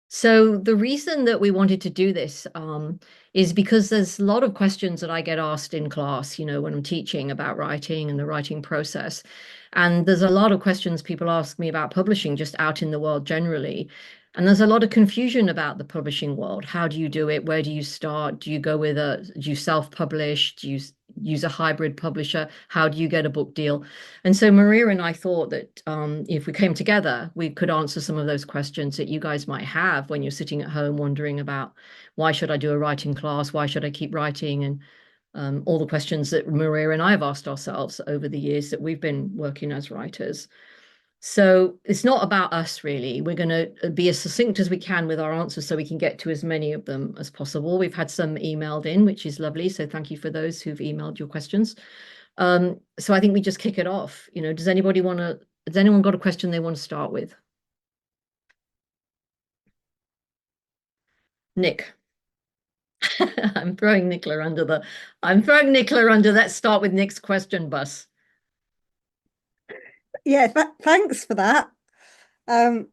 So the reason that we wanted to do this is because there's a lot of questions that I get asked in class, when I'm teaching about writing and the writing process. And there's a lot of questions people ask me about publishing just out in the world generally. And there's a lot of confusion about the publishing world. How do you do it? Where do you start? Do you go with do you self-publish? Do you use a hybrid publisher? How do you get a book deal? And so Maria and I thought that if we came together, we could answer some of those questions that you guys might have when you're sitting at home wondering about why should I do a writing class? Why should I keep writing? And all the questions that Maria and I have asked ourselves over the years that we've been working as writers. So it's not about us really. We're going to be as succinct as we can with our answers so we can get to as many of them as possible. We've had some emailed in, which is lovely. So thank you for those who've emailed your questions. So I think we just kick it off. Has anyone got a question they want to start with? Nick. I'm throwing Nicola under. Let's start with Nick's question bus. Yeah, thanks for that. I've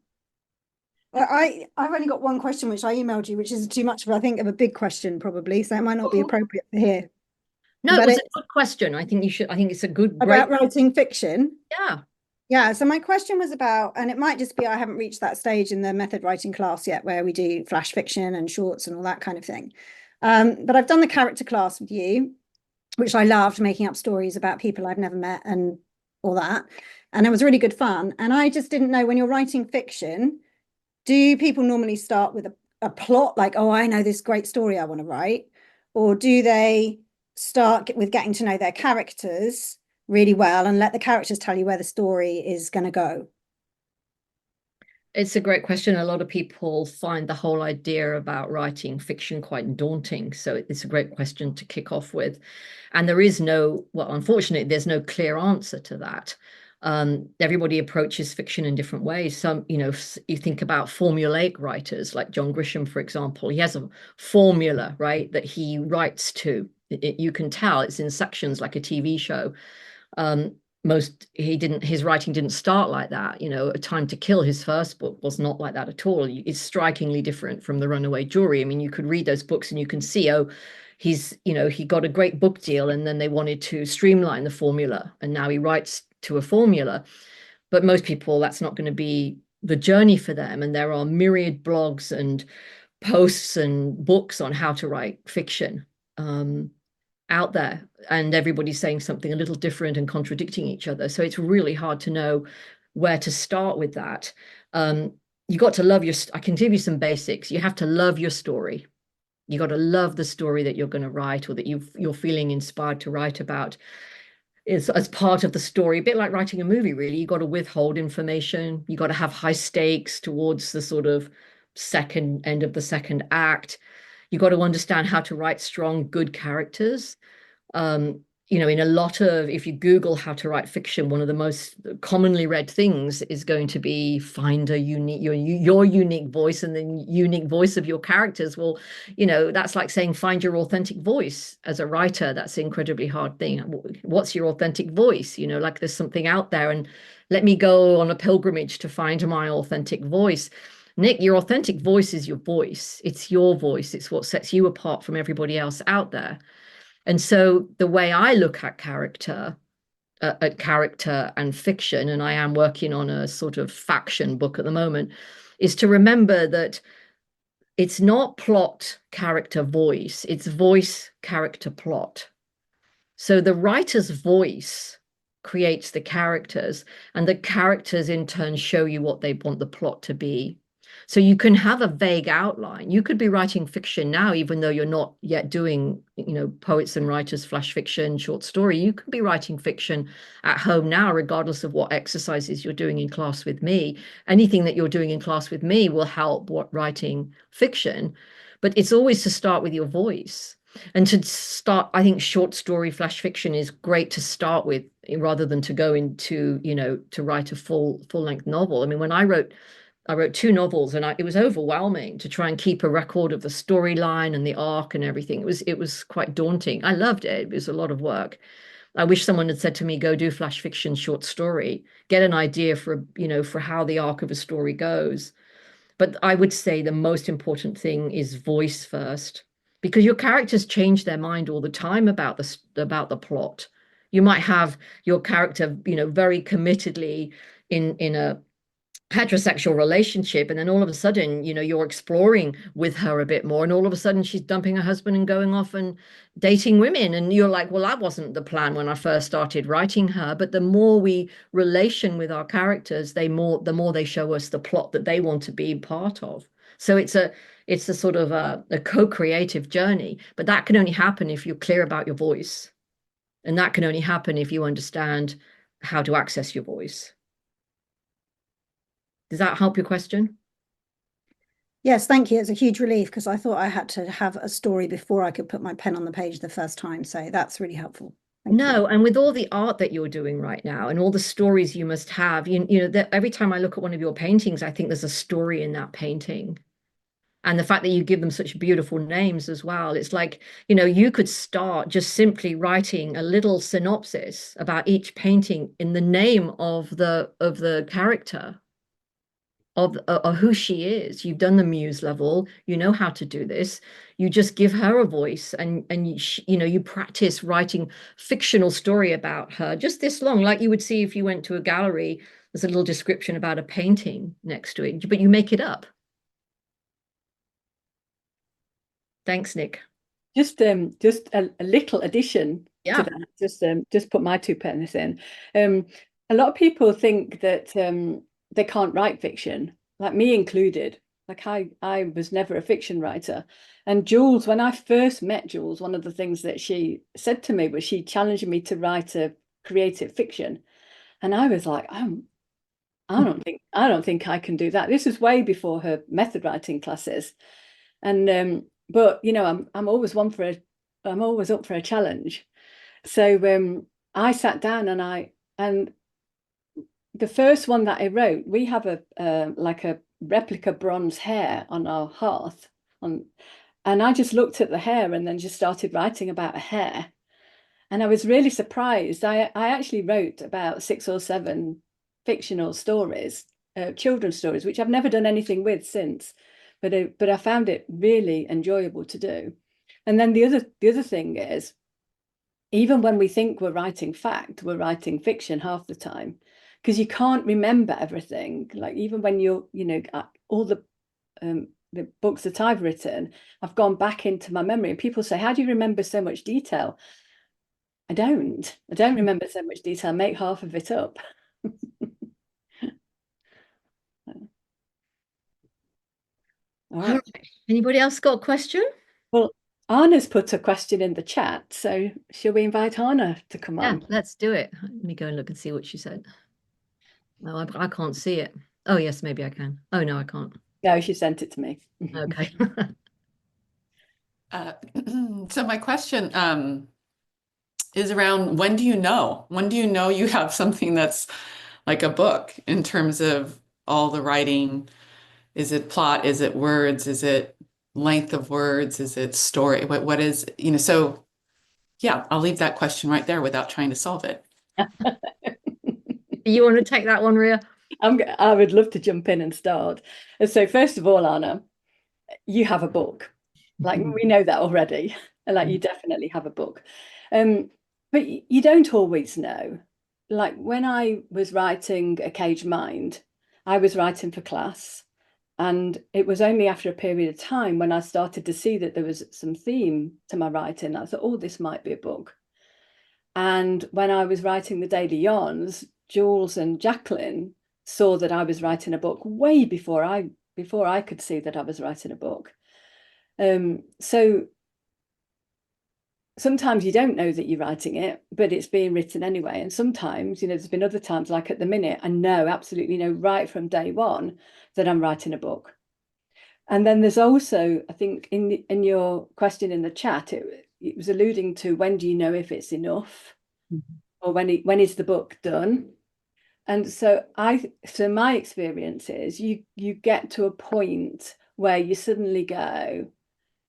only got one question which I emailed you, which is too much of, I think, of a big question probably, so it might not be appropriate for here. No, it But was a good question. I think it's a great about writing fiction. Yeah. Yeah, so my question was about, and it might just be I haven't reached that stage in the method writing class yet where we do flash fiction and shorts and all that kind of thing. But I've done the character class with you, which I loved, making up stories about people I've never met and all that. And it was really good fun. And I just didn't know, when you're writing fiction, do people normally start with a plot, like, oh, I know this great story I want to write? Or do they start with getting to know their characters really well and let the characters tell you where the story is going to go? It's a great question. A lot of people find the whole idea about writing fiction quite daunting. So it's a great question to kick off with. And unfortunately, there's no clear answer to that. Everybody approaches fiction in different ways. You think about formulaic writers like John Grisham, for example. He has a formula, right, that he writes to. You can tell it's in sections like a TV show. His writing didn't start like that. A Time to Kill, his first book, was not like that at all. It's strikingly different from The Runaway Jury. I mean, you could read those books and you can see, he got a great book deal and then they wanted to streamline the formula and now he writes to a formula. But most people, that's not going to be the journey for them. And there are myriad blogs and posts and books on how to write fiction out there, and everybody's saying something a little different and contradicting each other. So it's really hard to know where to start with that. You got to love I can give you some basics. You have to love your story. You got to love the story that you're going to write or that you're feeling inspired to write about. Is as part of the story, a bit like writing a movie, really. You got to withhold information. You got to have high stakes towards the sort of second end of the second act. You got to understand how to write strong, good characters. In a lot of, if you Google how to write fiction, one of the most commonly read things is going to be find your unique voice and the unique voice of your characters. Well, that's like saying find your authentic voice. As a writer, that's an incredibly hard thing. What's your authentic voice? Like there's something out there, and let me go on a pilgrimage to find my authentic voice. Nick, your authentic voice is your voice. It's your voice. It's what sets you apart from everybody else out there. And so the way I look at character and fiction, and I am working on a sort of faction book at the moment, is to remember that it's not plot, character, voice. It's voice, character, plot. So the writer's voice creates the characters, and the characters in turn show you what they want the plot to be. So you can have a vague outline. You could be writing fiction now, even though you're not yet doing, poets and writers, flash fiction, short story. You could be writing fiction at home now, regardless of what exercises you're doing in class with me. Anything that you're doing in class with me will help writing fiction. But it's always to start with your voice. And to start, I think short story flash fiction is great to start with rather than to go into, to write a full length novel. I mean, when I wrote two novels, and it was overwhelming to try and keep a record of the storyline and the arc and everything. It was quite daunting. I loved it. It was a lot of work. I wish someone had said to me, go do flash fiction short story, get an idea for how the arc of a story goes. But I would say the most important thing is voice first, because your characters change their mind all the time about the plot. You might have your character, very committedly in a heterosexual relationship, and then all of a sudden, you're exploring with her a bit more, and all of a sudden she's dumping her husband and going off and dating women, and you're like, well, that wasn't the plan when I first started writing her. But the more we relation with our characters, the more they show us the plot that they want to be part of. So it's a sort of a co-creative journey, but that can only happen if you're clear about your voice, and that can only happen if you understand how to access your voice. Does that help your question? Yes, thank you. It's a huge relief because I thought I had to have a story before I could put my pen on the page the first time. So that's really helpful. Thank you. No, and with all the art that you're doing right now and all the stories you must have, that every time I look at one of your paintings, I think there's a story in that painting. And the fact that you give them such beautiful names as well. It's like, you could start just simply writing a little synopsis about each painting in the name of the character. Of who she is. You've done the muse level, you know how to do this. You just give her a voice, and you practice writing fictional story about her just this long, like you would see if you went to a gallery. There's a little description about a painting next to it, but you make it up. Thanks, Nick. Just a little addition Yeah. to that. Just put my 2 pence in. A lot of people think that they can't write fiction, like me included. Like I was never a fiction writer. And Jules, when I first met Jules, one of the things that she said to me was she challenged me to write a creative fiction. And I was like, I don't think I can do that. This is way before her method writing classes. And but I'm always up for a challenge. So I sat down and the first one that I wrote, we have like a replica bronze hare on our hearth, and I just looked at the hare and then just started writing about a hare. And I was really surprised. I actually wrote about 6 or 7 fictional stories, children's stories, which I've never done anything with since, but I found it really enjoyable to do. And then the other thing is, even when we think we're writing fact, we're writing fiction half the time, because you can't remember everything. Like even when all the books that I've written, I've gone back into my memory, and people say, how do you remember so much detail? I don't remember so much detail. I make half of it up. All right. Anybody else got a question? Well, Anna's put a question in the chat, so shall we invite Anna to come on? Yeah, let's do it. Let me go and look and see what she said. No, I can't see it. Oh, yes, maybe I can. Oh, no, I can't. No, she sent it to me. Okay. So my question is around, when do you know? When do you know you have something that's like a book in terms of all the writing? Is it plot? Is it words? Is it length of words? Is it story? What is, so yeah, I'll leave that question right there without trying to solve it. You want to take that one, Ria? I would love to jump in and start. So first of all, Anna, you have a book. Like we know that already. Like you definitely have a book. But you don't always know. Like when I was writing A Caged Mind, I was writing for class. And it was only after a period of time when I started to see that there was some theme to my writing. I thought, oh, this might be a book. And when I was writing The Daily Yarns, Jules and Jacqueline saw that I was writing a book way before I could see that I was writing a book. So sometimes you don't know that you're writing it, but it's being written anyway. And sometimes, there's been other times, like at the minute, I know, absolutely know right from day one that I'm writing a book. And then there's also, I think in your question in the chat, it was alluding to, when do you know if it's enough? Or when is the book done? And so my experience is you get to a point where you suddenly go,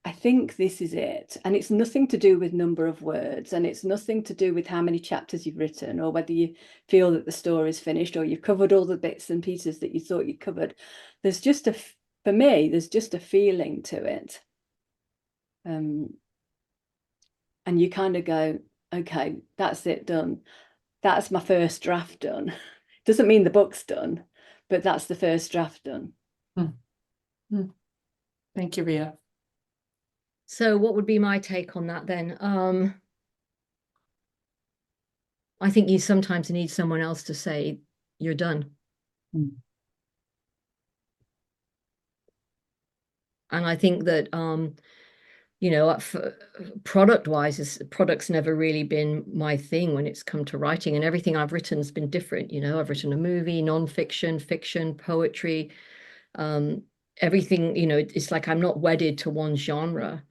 I think this is it. And it's nothing to do with number of words, and it's nothing to do with how many chapters you've written, or whether you feel that the story is finished, or you've covered all the bits and pieces that you thought you'd covered. There's just for me, there's just a feeling to it. And you kind of go, okay, that's it, done. That's my first draft done. Doesn't mean the book's done, but that's the first draft done. Thank you, Ria. So what would be my take on that then? I think you sometimes need someone else to say you're done. And I think that you know, product wise, product's never really been my thing when it's come to writing, and everything I've written has been different. You know, I've written a movie, non-fiction, fiction, poetry, everything, you know, it's like I'm not wedded to one genre.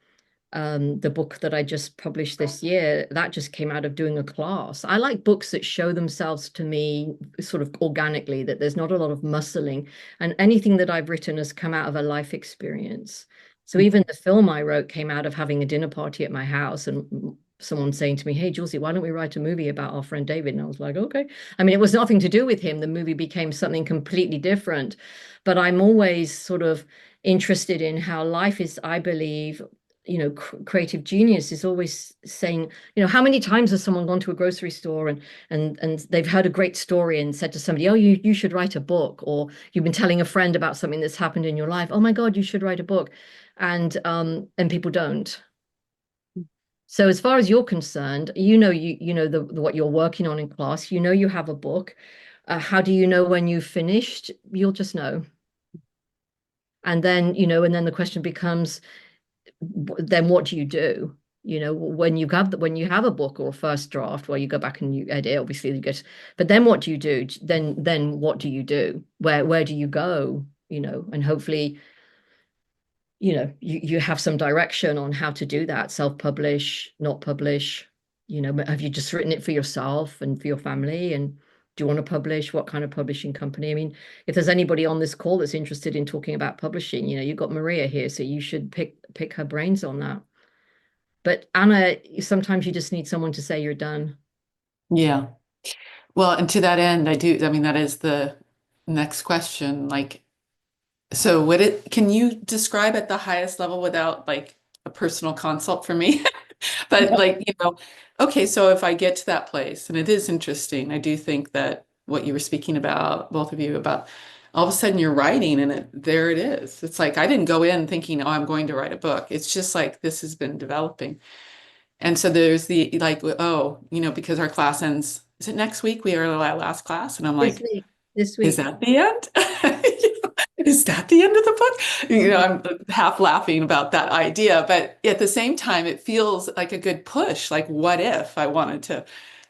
The book that I just published this year, that just came out of doing a class. I like books that show themselves to me sort of organically, that there's not a lot of muscling, and anything that I've written has come out of a life experience. So even the film I wrote came out of having a dinner party at my house and someone saying to me, hey, Julesy, why don't we write a movie about our friend David? And I was like, okay. I mean, it was nothing to do with him. The movie became something completely different. But I'm always sort of interested in how life is, I believe, you know, creative genius is always saying, you know, how many times has someone gone to a grocery store and they've heard a great story and said to somebody, oh, you should write a book, or you've been telling a friend about something that's happened in your life, oh my God, you should write a book, and people don't. So as far as you're concerned, you know, you know what you're working on in class, you know, you have a book. How do you know when you've finished? You'll just know. And then, you know, and then the question becomes, then what do you do? You know, when you have a book or a first draft, where you go back and you edit, obviously you get, but then what do you do? Then what do you do? Where do you go? You know, and hopefully, you know, you have some direction on how to do that. Self-publish, not publish. You know, have you just written it for yourself and for your family? And do you want to publish? What kind of publishing company? I mean, if there's anybody on this call that's interested in talking about publishing, you know, you've got Maria here, so you should pick her brains on that. But Anna, sometimes you just need someone to say you're done. Yeah. Well, and to that end, I mean, that is the next question. Like, so can you describe at the highest level without like a personal consult for me? But like, you know, okay, so if I get to that place, and it is interesting, I do think that what you were speaking about, both of you, about all of a sudden you're writing and there it is. It's like I didn't go in thinking, oh, I'm going to write a book. It's just like this has been developing. And so there's the like, oh, you know, because our class ends, is it next week? We are our last class. And I'm like, this week. is that the end? Is that the end of the book? You know, I'm half laughing about that idea, but at the same time, it feels like a good push. Like, what if I wanted to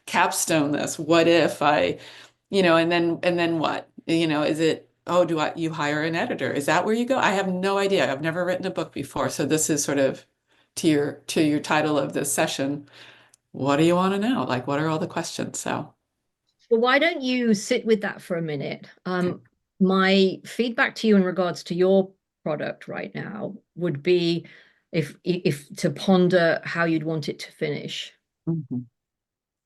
capstone this? What if I, you know, and then what? You know, is it, oh, you hire an editor? Is that where you go? I have no idea. I've never written a book before. So this is sort of to your title of this session. What do you want to know? Like, what are all the questions? So, Well, why don't you sit with that for a minute? My feedback to you in regards to your product right now would be if to ponder how you'd want it to finish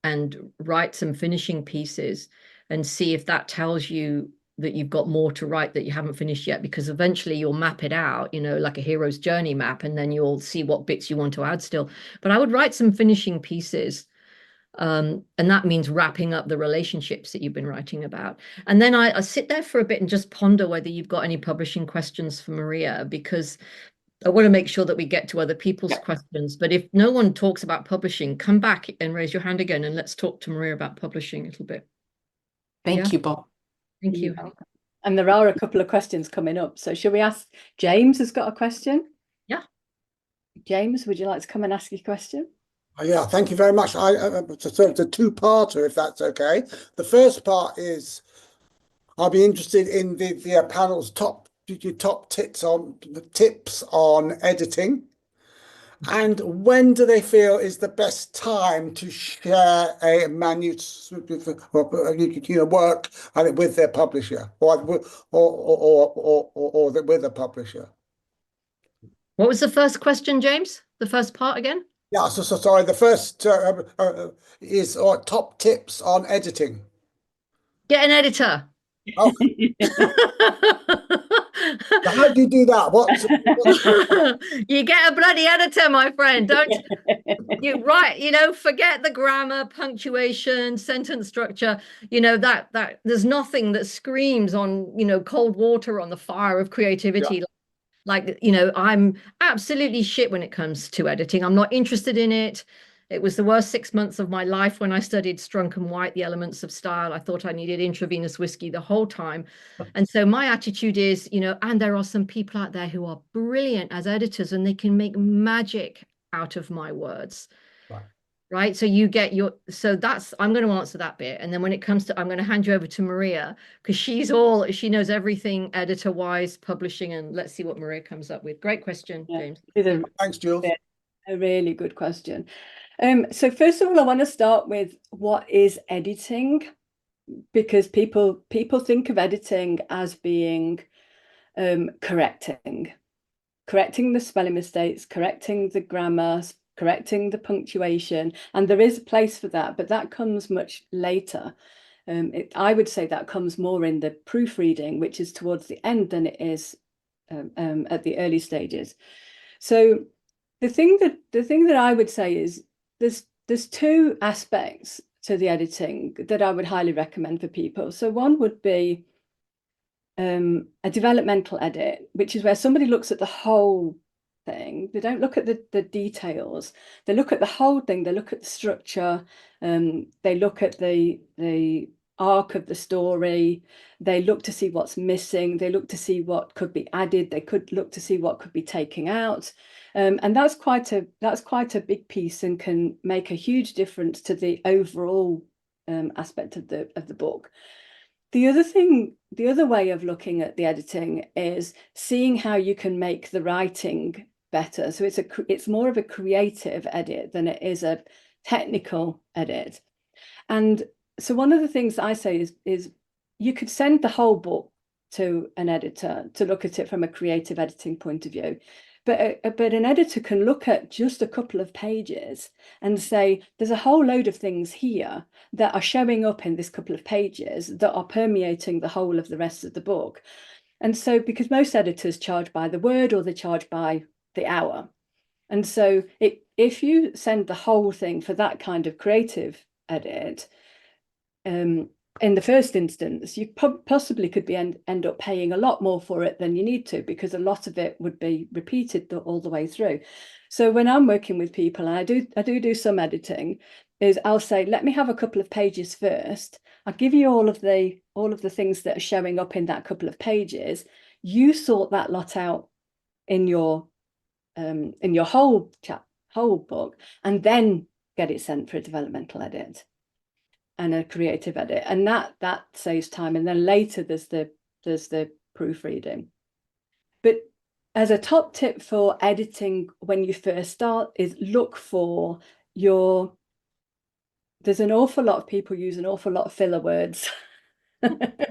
and write some finishing pieces and see if that tells you that you've got more to write that you haven't finished yet, because eventually you'll map it out, you know, like a hero's journey map, and then you'll see what bits you want to add still. But I would write some finishing pieces. And that means wrapping up the relationships that you've been writing about. And then I sit there for a bit and just ponder whether you've got any publishing questions for Maria, because I want to make sure that we get to other people's questions. But if no one talks about publishing, come back and raise your hand again and let's talk to Maria about publishing a little bit. thank you both. Thank you. And there are a couple of questions coming up. So shall we ask, James has got a question? Yeah. James, would you like to come and ask your question? Yeah, thank you very much. It's a two-parter, if that's okay. The first part is I'll be interested in the panel's top tips on editing, and when do they feel is the best time to share a manuscript, you know, work with their publisher or with a publisher. What was the first question, James? The first part again? Yeah, so sorry. The first is top tips on editing. Get an editor. Oh. How do you do that? You get a bloody editor, my friend. Don't you right, forget the grammar, punctuation, sentence structure, that there's nothing that screams on, cold water on the fire of creativity. Like, I'm absolutely shit when it comes to editing. I'm not interested in it. It was the worst 6 months of my life when I studied Strunk and White, The Elements of Style. I thought I needed intravenous whiskey the whole time. And so my attitude is, and there are some people out there who are brilliant as editors and they can make magic out of my words. Right. So you get I'm going to answer that bit. And then when it comes to, I'm going to hand you over to Maria, because she knows everything editor wise, publishing, and let's see what Maria comes up with. Great question, James. Thanks, Jules. A really good question. So first of all, I want to start with what is editing, because people think of editing as being correcting the spelling mistakes, correcting the grammar, correcting the punctuation, and there is a place for that, but that comes much later. I would say that comes more in the proofreading, which is towards the end than it is at the early stages. So the thing that I would say is there's two aspects to the editing that I would highly recommend for people. So one would be a developmental edit, which is where somebody looks at the whole thing. They don't look at the details. They look at the whole thing. They look at the structure. They look at the arc of the story. They look to see what's missing. They look to see what could be added. They could look to see what could be taken out. And that's quite a big piece and can make a huge difference to the overall aspect of the book. The other way of looking at the editing is seeing how you can make the writing better. So it's more of a creative edit than it is a technical edit. And so one of the things I say is you could send the whole book to an editor to look at it from a creative editing point of view. But an editor can look at just a couple of pages and say, there's a whole load of things here that are showing up in this couple of pages that are permeating the whole of the rest of the book. And so, because most editors charge by the word or they charge by the hour. And so if you send the whole thing for that kind of creative edit, in the first instance, you possibly could end up paying a lot more for it than you need to, because a lot of it would be repeated all the way through. So when I'm working with people, and I do some editing, is I'll say, let me have a couple of pages first. I'll give you all of the things that are showing up in that couple of pages. You sort that lot out in your whole book, and then get it sent for a developmental edit and a creative edit, and that saves time. And then later there's the proofreading. But as a top tip for editing when you first start is look for there's an awful lot of people use an awful lot of filler words. And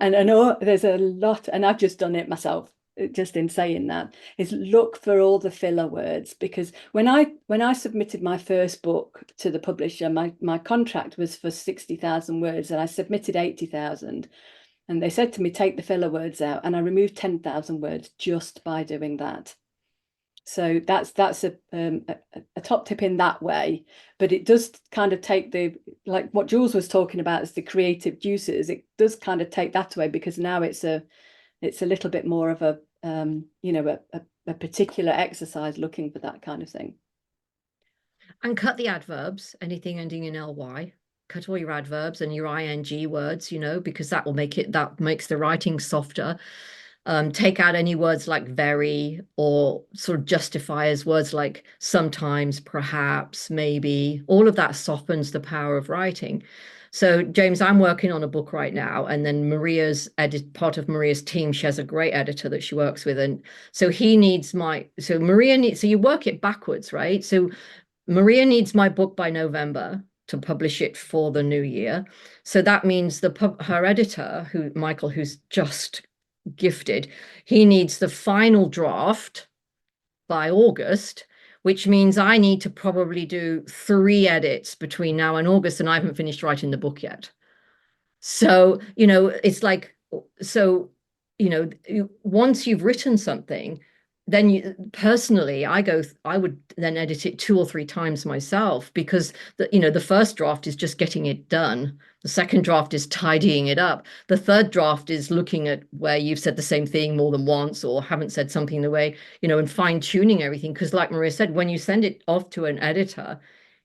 I know there's a lot, and I've just done it myself, just in saying that, is look for all the filler words. Because when I submitted my first book to the publisher, my contract was for 60,000 words and I submitted 80,000, and they said to me, take the filler words out, and I removed 10,000 words just by doing that. So that's a top tip in that way. But it does kind of take like what Jules was talking about as the creative juices, it does kind of take that away, because now it's a little bit more of a a particular exercise looking for that kind of thing. And cut the adverbs, anything ending in ly. Cut all your adverbs and your ing words, because that makes the writing softer. Take out any words like very, or sort of justify as words like sometimes, perhaps, maybe. All of that softens the power of writing. So James, I'm working on a book right now, and then part of Maria's team, she has a great editor that she works with, and so so you work it backwards, right? So Maria needs my book by November to publish it for the new year. So that means her editor, Michael, who's just gifted, he needs the final draft by August, which means I need to probably do 3 edits between now and August, and I haven't finished writing the book yet. So, it's like, so once you've written something, then personally, I would then edit it 2 or 3 times myself, because the first draft is just getting it done. The second draft is tidying it up. The third draft is looking at where you've said the same thing more than once, or haven't said something the way, and fine tuning everything. Because like Maria said, when you send it off to an editor,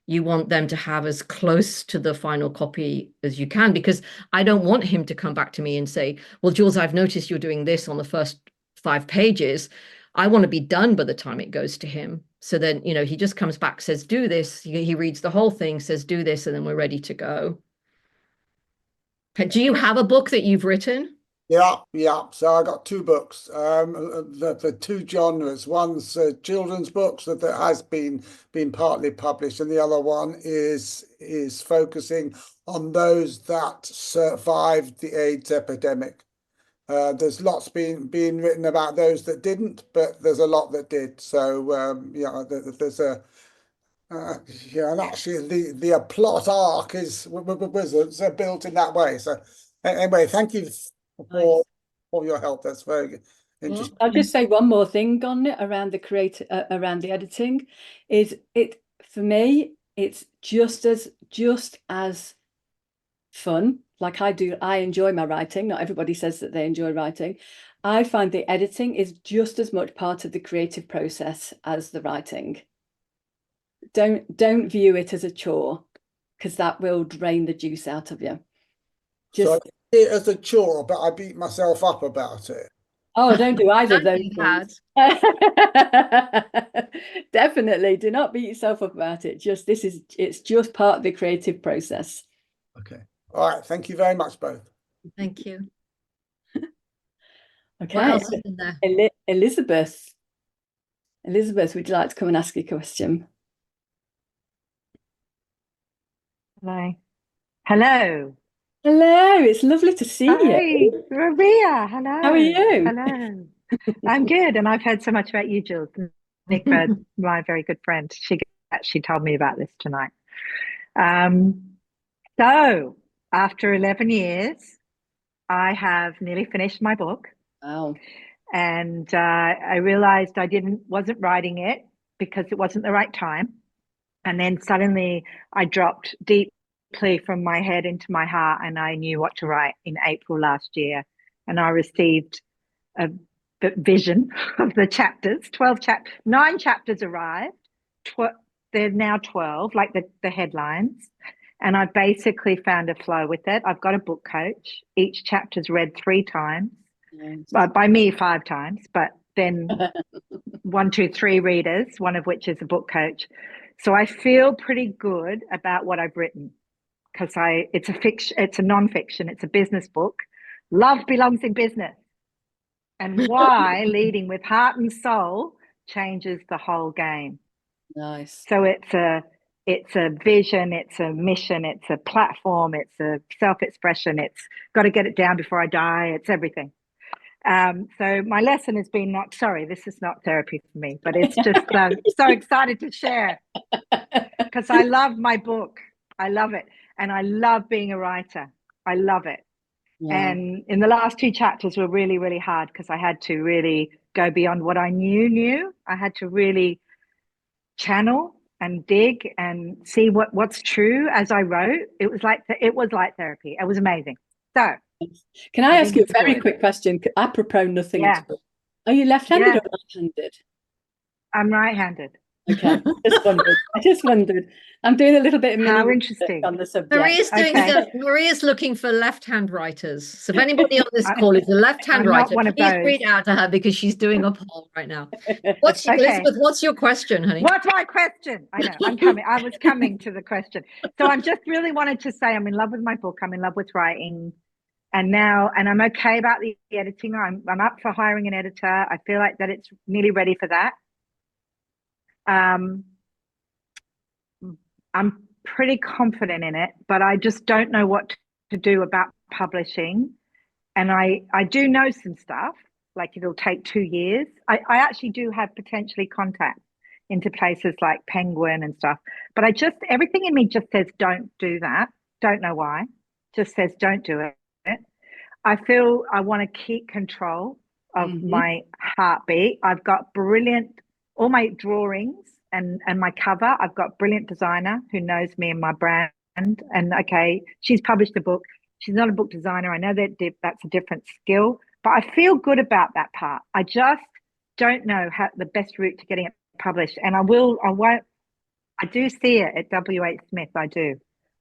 you want them to have as close to the final copy as you can, because I don't want him to come back to me and say, well, Jules, I've noticed you're doing this on the first 5 pages. I want to be done by the time it goes to him. So then, he just comes back, says, do this. He reads the whole thing, says, do this, and then we're ready to go. Do you have a book that you've written? Yeah. So I got 2 books. The 2 genres. One's children's books that has been partly published, and the other one is focusing on those that survived the AIDS epidemic. There's lots being written about those that didn't, but there's a lot that did. So there's a and actually the plot arc was built in that way. So anyway, thank you for your help. That's very interesting. I'll just say one more thing on it around the editing. For me, it's just as fun. Like I enjoy my writing. Not everybody says that they enjoy writing. I find the editing is just as much part of the creative process as the writing. Don't view it as a chore, because that will drain the juice out of you. So I see it as a chore, but I beat myself up about it. Oh, don't do either of those things. Definitely do not beat yourself up about it. It's just part of the creative process. Okay. All right. Thank you very much, both. Thank you. Okay. What else is in there? Elizabeth, would you like to come and ask a question? Hello. Hello. Hello, it's lovely to see you. Maria. Hello. How are you? Hello. I'm good, and I've heard so much about you, Jules. Nick Bird, my very good friend, she told me about this tonight. So after 11 years, I have nearly finished my book. Wow. And I realized I wasn't writing it because it wasn't the right time. And then suddenly I dropped deeply from my head into my heart, and I knew what to write in April last year. And I received a vision of the chapters. 9 chapters arrived. They're now 12, like the headlines. And I basically found a flow with it. I've got a book coach. Each chapter's read 3 times. Nice. By me 5 times, but then 1, 2, 3 readers, one of which is a book coach. So I feel pretty good about what I've written, because it's a non-fiction, it's a business book. Love belongs in business, and why leading with heart and soul changes the whole game. Nice. So it's a vision, it's a mission, it's a platform, it's a self-expression. It's got to get it down before I die. It's everything. So my lesson has been this is not therapy for me, but it's just so excited to share, because I love my book. I love it. And I love being a writer. I love it. Yeah. And in the last 2 chapters were really, really hard, because I had to really go beyond what I knew. I had to really channel and dig and see what's true as I wrote. It was like therapy. It was amazing. So can I ask you a very quick question? Apropos nothing. Yeah. Are you left-handed or right-handed? I'm right-handed. Okay. I just wondered. I'm doing a little bit of how interesting on the subject. Maria's looking for left-hand writers. So if anybody on this call is a left-hand writer, please read out to her, because she's doing a poll right now. Elizabeth, what's your question, honey? What's my question? I know, I was coming to the question. So I just really wanted to say I'm in love with my book. I'm in love with writing. And I'm okay about the editing. I'm up for hiring an editor. I feel like that it's nearly ready for that. I'm pretty confident in it, but I just don't know what to do about publishing. And I do know some stuff, like it'll take 2 years. I actually do have potentially contact into places like Penguin and stuff, but everything in me just says, don't do that. Don't know why. Just says, don't do it. I feel I want to keep control of my heartbeat. I've got brilliant, all my drawings and my cover. I've got brilliant designer who knows me and my brand. And okay, she's published a book. She's not a book designer. I know that that's a different skill, but I feel good about that part. I just don't know how the best route to getting it published. And I won't. I do see it at W.H. Smith. I do,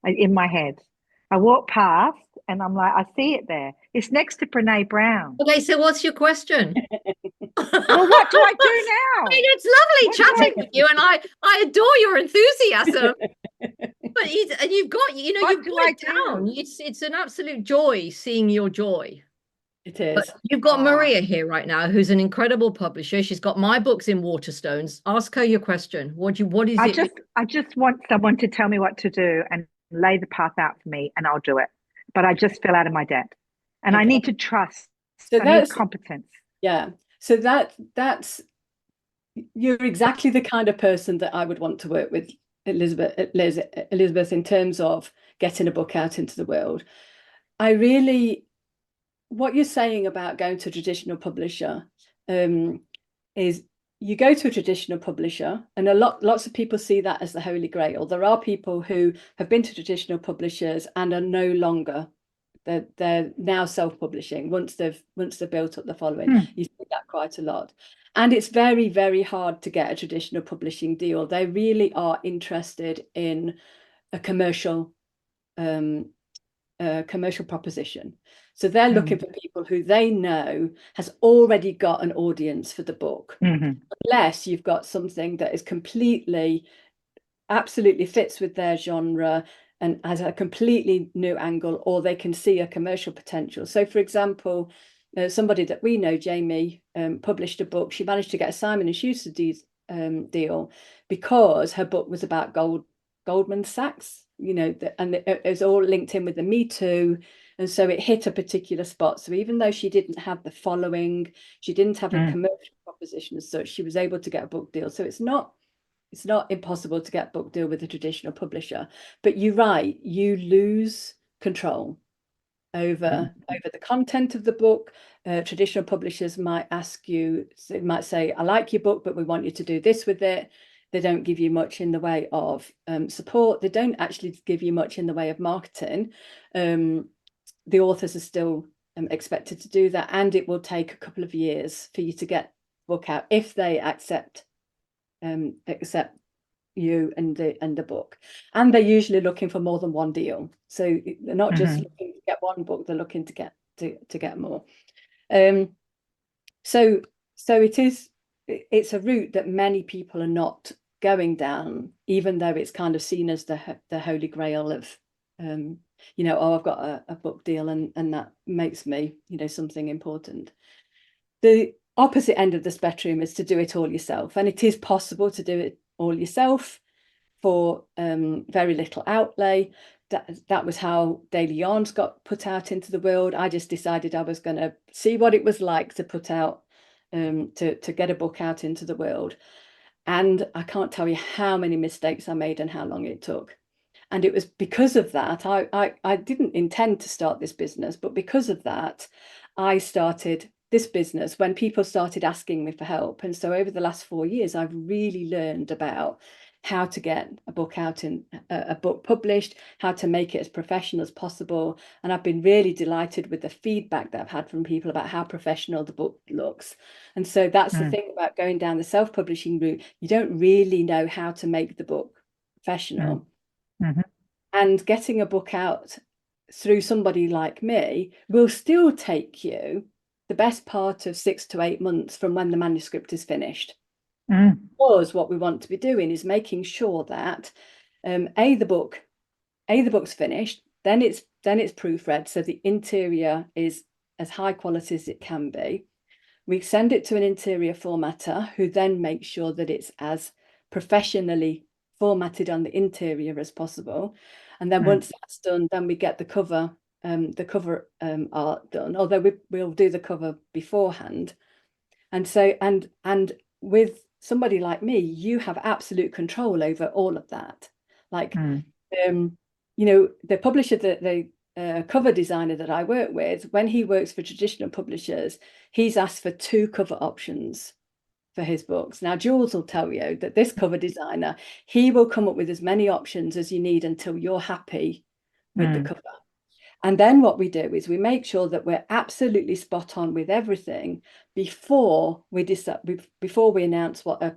in my head. I walk past and I'm like, I see it there. It's next to Brene Brown. Okay, so what's your question? Well, what do I do now? I mean, it's lovely chatting with you, and I adore your enthusiasm. But you've got, you know, What you've do got I it down. do? It's an absolute joy seeing your joy. It is. But you've got Oh. Maria here right now, who's an incredible publisher. She's got my books in Waterstones. Ask her your question. What is it? I just want someone to tell me what to do and lay the path out for me, and I'll do it. But I just fell out of my debt, and I need to trust. So I need competence. Yeah. So that's you're exactly the kind of person that I would want to work with, Elizabeth, in terms of getting a book out into the world. What you're saying about going to a traditional publisher is you go to a traditional publisher, and lots of people see that as the holy grail. There are people who have been to traditional publishers and are no longer. They're now self-publishing once they've built up the following. You see that quite a lot. And it's very, very hard to get a traditional publishing deal. They really are interested in a commercial proposition. So they're looking for people who they know has already got an audience for the book. Unless you've got something that is absolutely fits with their genre and has a completely new angle, or they can see a commercial potential. So, for example, somebody that we know, Jamie, published a book. She managed to get a Simon & Schuster deal because her book was about Goldman Sachs, you know, and it was all linked in with the Me Too. And so it hit a particular spot. So even though she didn't have the following, she didn't have a commercial proposition as such, she was able to get a book deal. So it's not impossible to get a book deal with a traditional publisher. But you're right, you lose control over the content of the book. Traditional publishers might might say, I like your book, but we want you to do this with it. They don't give you much in the way of support. They don't actually give you much in the way of marketing. The authors are still expected to do that, and it will take a couple of years for you to get the book out if they accept you and the book. And they're usually looking for more than one deal. So they're not just looking to get one book, they're looking to get more. So it's a route that many people are not going down, even though it's kind of seen as the holy grail of you know, oh, I've got a book deal and that makes me, you know, something important. The opposite end of the spectrum is to do it all yourself, and it is possible to do it all yourself for very little outlay. That was how Daily Yarns got put out into the world. I just decided I was going to see what it was like to put out to get a book out into the world, and I can't tell you how many mistakes I made and how long it took. And it was because of that, I didn't intend to start this business, but because of that, I started this business when people started asking me for help. And so over the last 4 years, I've really learned about how to get a book out in a book published, how to make it as professional as possible. And I've been really delighted with the feedback that I've had from people about how professional the book looks. And so that's the thing about going down the self-publishing route. You don't really know how to make the book professional. And getting a book out through somebody like me will still take you the best part of 6 to 8 months from when the manuscript is finished. Because what we want to be doing is making sure that the book's finished, then it's proofread, so the interior is as high quality as it can be. We send it to an interior formatter who then makes sure that it's as professionally formatted on the interior as possible. And then once that's done, then we get the cover art done, although we'll do the cover beforehand. And so and with somebody like me, you have absolute control over all of that. Like you know, the publisher that cover designer that I work with, when he works for traditional publishers, he's asked for 2 cover options for his books. Now, Jules will tell you that this cover designer, he will come up with as many options as you need until you're happy with the cover. And then what we do is we make sure that we're absolutely spot on with everything before we announce what a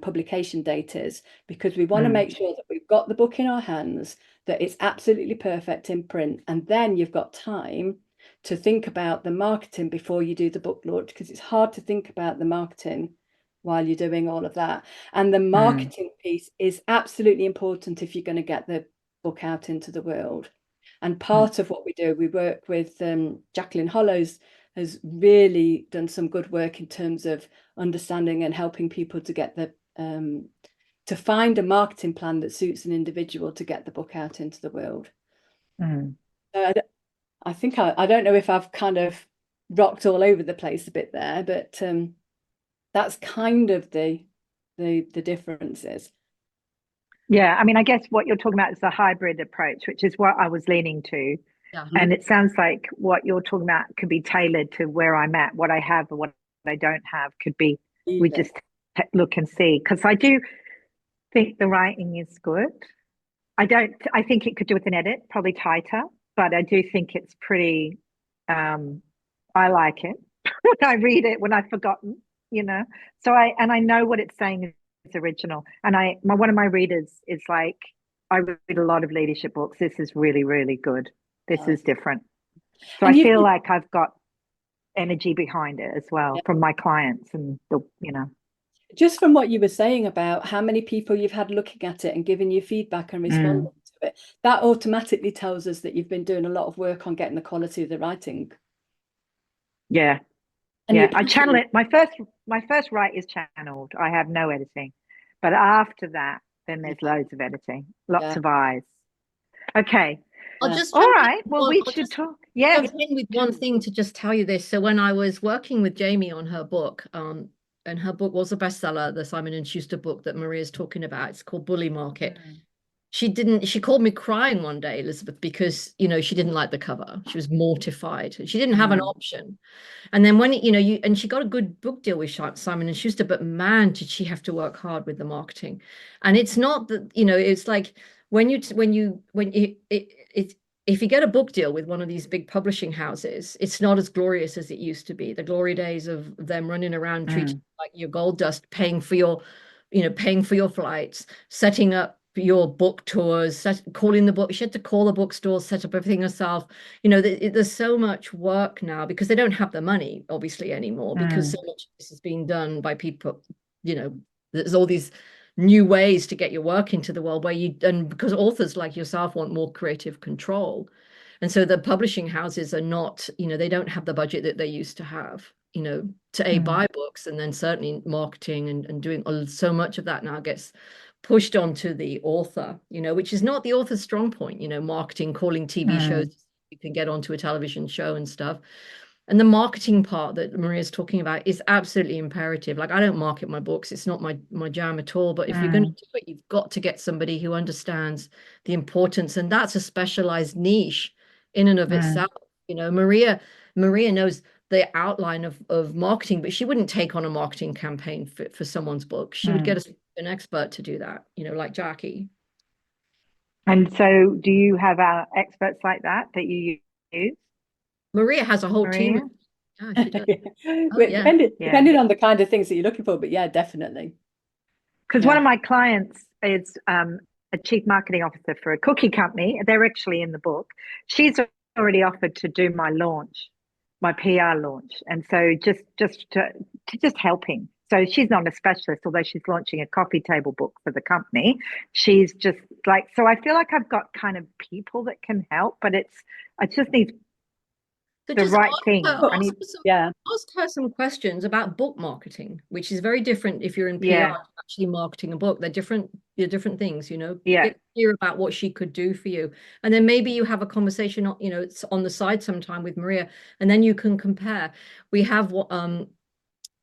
publication date is, because we want to make sure that we've got the book in our hands, that it's absolutely perfect in print, and then you've got time to think about the marketing before you do the book launch, because it's hard to think about the marketing while you're doing all of that. And the marketing piece is absolutely important if you're going to get the book out into the world. And part of what we do, we work with Jacqueline Hollows, has really done some good work in terms of understanding and helping people to get the to find a marketing plan that suits an individual to get the book out into the world. So I think I don't know if I've kind of rocked all over the place a bit there, but that's kind of the differences. Yeah, I mean, I guess what you're talking about is the hybrid approach, which is what I was leaning to. Yeah. And it sounds like what you're talking about could be tailored to where I'm at, what I have or what I don't have could be, we just look and see. Because I do think the writing is good. I think it could do with an edit, probably tighter, but I do think it's pretty, I like it when I read it, when I've forgotten, you know. So I know what it's saying is original. And one of my readers is like, I read a lot of leadership books. This is really, really good. This is different. So I feel like I've got energy behind it as well from my clients and Just from what you were saying about how many people you've had looking at it and giving you feedback and responding to it, that automatically tells us that you've been doing a lot of work on getting the quality of the writing. Yeah. And I channel it. My first write is channeled. I have no editing. But after that, then there's loads of editing, lots of eyes. Okay. I'll just all right. Well, we should talk. Yeah. Jump in with one thing to just tell you this. So when I was working with Jamie on her book, and her book was a bestseller, the Simon & Schuster book that Maria's talking about, it's called Bully Market. She called me crying one day, Elizabeth, because, she didn't like the cover. She was mortified. She didn't have an option. And then when, and she got a good book deal with Simon & Schuster, but man, did she have to work hard with the marketing. And it's not that, it's like if you get a book deal with one of these big publishing houses, it's not as glorious as it used to be. The glory days of them running around treating you like your gold dust, paying for your flights, setting up your book tours, calling the book. She had to call the bookstores, set up everything herself. There's so much work now because they don't have the money, obviously, anymore, because so much of this is being done by people. There's all these new ways to get your work into the world and because authors like yourself want more creative control. And so the publishing houses are not, they don't have the budget that they used to have, to buy books, and then certainly marketing and doing so much of that now gets pushed onto the author, which is not the author's strong point, marketing, calling TV shows, you can get onto a television show and stuff. And the marketing part that Maria's talking about is absolutely imperative. Like, I don't market my books. It's not my jam at all. But if you're going to do it, you've got to get somebody who understands the importance. And that's a specialized niche in and of itself. Maria knows the outline of marketing, but she wouldn't take on a marketing campaign for someone's book. She would get an expert to do that, like Jackie. And so do you have experts like that you use? Maria has a whole team. Yeah, she does. Depending on the kind of things that you're looking for, but yeah, definitely. Because one of my clients is a chief marketing officer for a cookie company. They're actually in the book. She's already offered to do my launch, my PR launch, and so just helping. So she's not a specialist, although she's launching a coffee table book for the company. She's just like, so I feel like I've got kind of people that can help, but I just need the right thing. Ask her some questions about book marketing, which is very different if you're in PR actually marketing a book. They're different things, Get clear about what she could do for you. And then maybe you have a conversation, it's on the side sometime with Maria, and then you can compare. We have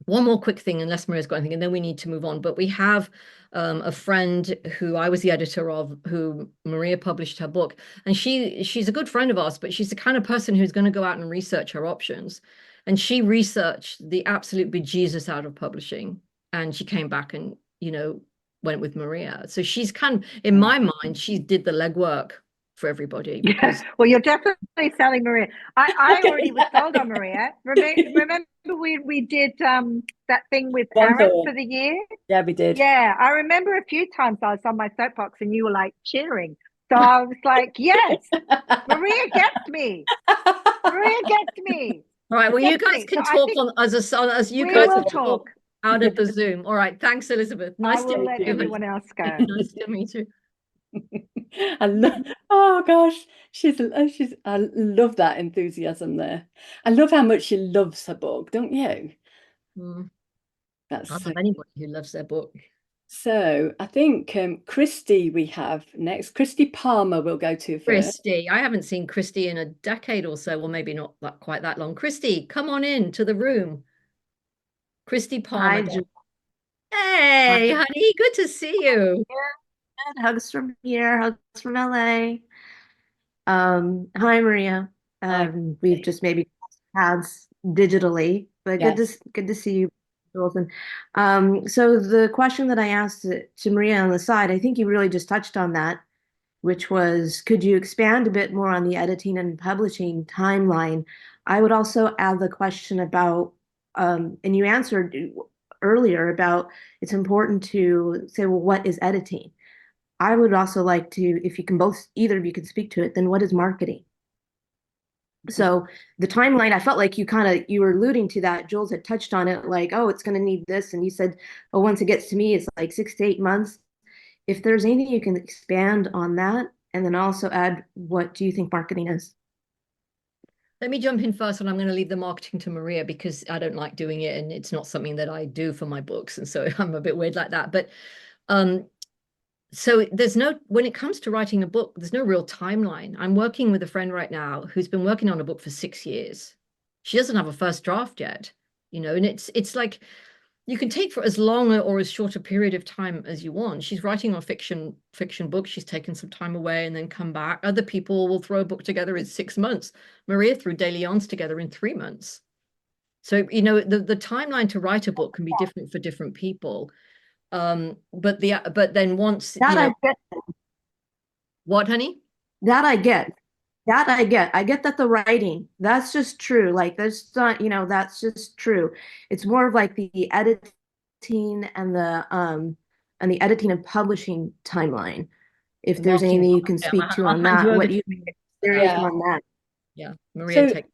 one more quick thing, unless Maria's got anything, and then we need to move on. But we have a friend who I was the editor of, who Maria published her book, and she's a good friend of ours, but she's the kind of person who's going to go out and research her options. And she researched the absolute bejesus out of publishing, and she came back and, you know, went with Maria. So she's kind of, in my mind, she did the legwork for everybody, because Well, you're definitely selling Maria. I already was sold on Maria. Remember we did that thing with Aaron for the year? Yeah, we did. Yeah, I remember a few times I was on my soapbox and you were like cheering. So I was like, yes, Maria gets me. Maria gets me. all right, well, you guys So can I talk think on as you we guys will can talk talk. out of the Zoom. All right, thanks, Elizabeth. I Nice to will meet let you. everyone else go. Nice to meet you. I love, oh gosh, I love that enthusiasm there. I love how much she loves her book, don't you? I That's don't so, have anybody who loves their book. so I think Christy we have next. Christy Palmer will go to first. Christy, I haven't seen Christy in a decade or so, well, maybe not that quite that long. Christy, come on in to the room. Christy Palmer. Hi, Hey, honey, good to see you. hugs from here, hugs from LA. Hi, Maria. We've just maybe crossed paths digitally, but Yes. good to see you, Jules. And so the question that I asked to Maria on the side, I think you really just touched on that, which was, could you expand a bit more on the editing and publishing timeline? I would also add the question about, and you answered earlier about it's important to say, well, what is editing? I would also like to, if you can both, either of you can speak to it, then what is marketing? So the timeline, I felt like you were alluding to that. Jules had touched on it, like, oh, it's going to need this. And you said, oh, once it gets to me, it's like 6 to 8 months. If there's anything you can expand on that, and then also add, what do you think marketing is? Let me jump in first, and I'm going to leave the marketing to Maria because I don't like doing it, and it's not something that I do for my books. And so I'm a bit weird like that. But so when it comes to writing a book, there's no real timeline. I'm working with a friend right now who's been working on a book for 6 years. She doesn't have a first draft yet, you know, and it's like you can take for as long or as short a period of time as you want. She's writing a fiction book. She's taken some time away and then come back. Other people will throw a book together in 6 months. Maria threw De Leon's together in 3 months. So, you know, the timeline to write a book can be different for different people. But then once, That you know, I get. what, honey? That I get. That I get. I get that the writing, that's just true. Like that's not, that's just true. It's more of like the editing and the editing and publishing timeline. If there's Marketing, anything you can yeah, speak to I'll on hand you that, over what to you Maria. experience Yeah. on that. Yeah, Maria, So, take.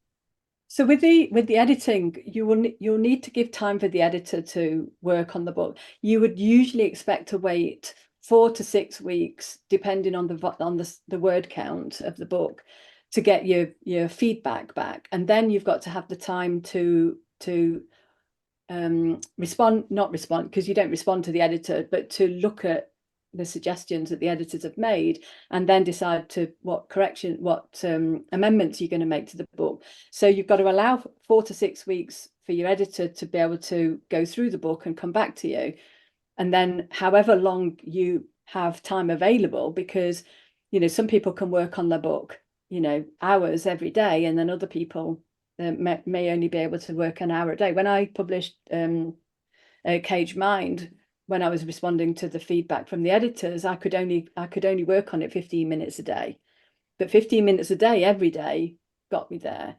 so with the editing, you'll need to give time for the editor to work on the book. You would usually expect to wait 4 to 6 weeks, depending on the word count of the book, to get your feedback back, and then you've got to have the time to not respond, because you don't respond to the editor, but to look at the suggestions that the editors have made and then decide what amendments you're going to make to the book. So you've got to allow 4 to 6 weeks for your editor to be able to go through the book and come back to you. And then however long you have time available, because, you know, some people can work on their book, you know, hours every day, and then other people may only be able to work an hour a day. When I published Cage Mind, when I was responding to the feedback from the editors, I could only work on it 15 minutes a day, but 15 minutes a day every day got me there.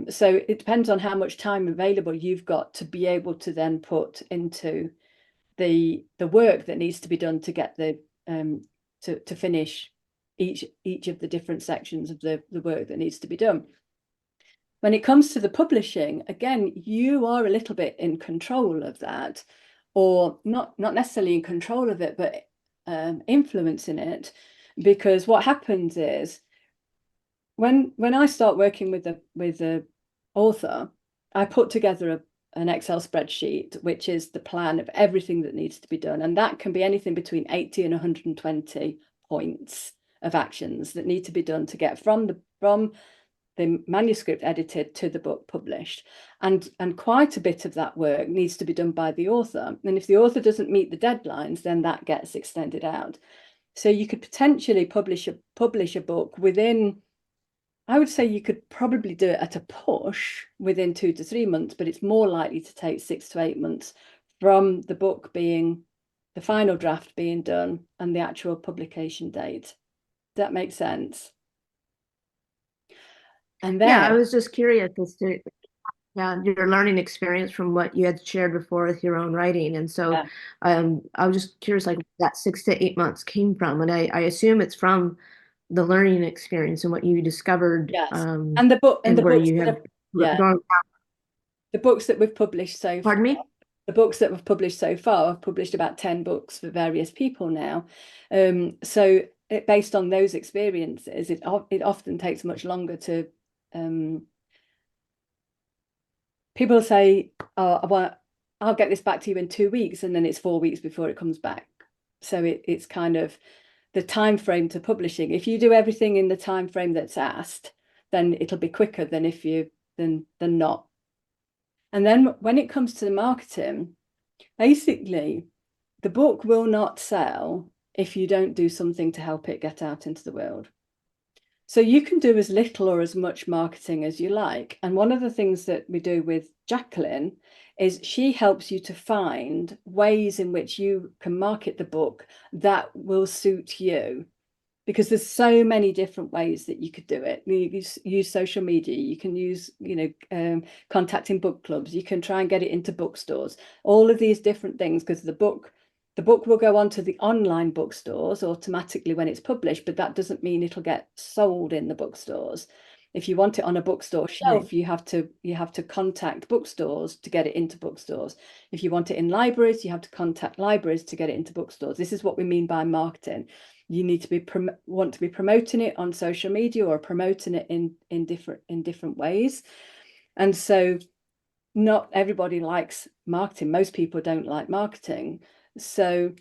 So it depends on how much time available you've got to be able to then put into the work that needs to be done to get to finish each of the different sections of the work that needs to be done. When it comes to the publishing, again, you are a little bit in control of that, or not necessarily in control of it, but influencing it, because what happens is when I start working with the author, I put together an Excel spreadsheet, which is the plan of everything that needs to be done, and that can be anything between 80 and 120 points of actions that need to be done to get from the manuscript edited to the book published. And quite a bit of that work needs to be done by the author. And if the author doesn't meet the deadlines, then that gets extended out. So you could potentially publish a book within, I would say you could probably do it at a push within 2 to 3 months, but it's more likely to take 6 to 8 months from the book being, the final draft being done and the actual publication date. Does that make sense? And then, Yeah, I was just curious as to your learning experience from what you had shared before with your own writing. And so yeah. I was just curious, like that 6 to 8 months came from. And I assume it's from the learning experience and what you discovered. Yes. And the book and the where books you have yeah. The books that we've published so Pardon me? The books that we've published so far, I've published about 10 books for various people now. So based on those experiences, it often takes much longer to people say, oh, I'll get this back to you in 2 weeks, and then it's 4 weeks before it comes back. So it's kind of the time frame to publishing. If you do everything in the time frame that's asked, then it'll be quicker than if you than not. And then when it comes to the marketing, basically, the book will not sell if you don't do something to help it get out into the world. So you can do as little or as much marketing as you like. And one of the things that we do with Jacqueline is she helps you to find ways in which you can market the book that will suit you. Because there's so many different ways that you could do it. You use social media, you can use, contacting book clubs, you can try and get it into bookstores, all of these different things, because the book will go onto the online bookstores automatically when it's published, but that doesn't mean it'll get sold in the bookstores. If you want it on a bookstore shelf, you have to contact bookstores to get it into bookstores. If you want it in libraries, you have to contact libraries to get it into bookstores. This is what we mean by marketing. You need to want to be promoting it on social media or promoting it in different ways. And so not everybody likes marketing. Most people don't like marketing. So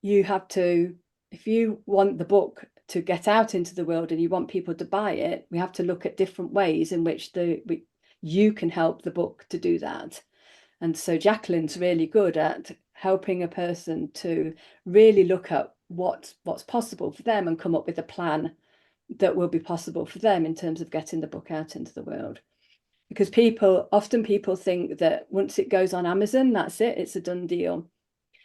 you have to, if you want the book to get out into the world and you want people to buy it, we have to look at different ways in which you can help the book to do that. And so Jacqueline's really good at helping a person to really look at what's possible for them and come up with a plan that will be possible for them in terms of getting the book out into the world. Because often people think that once it goes on Amazon, that's it, it's a done deal.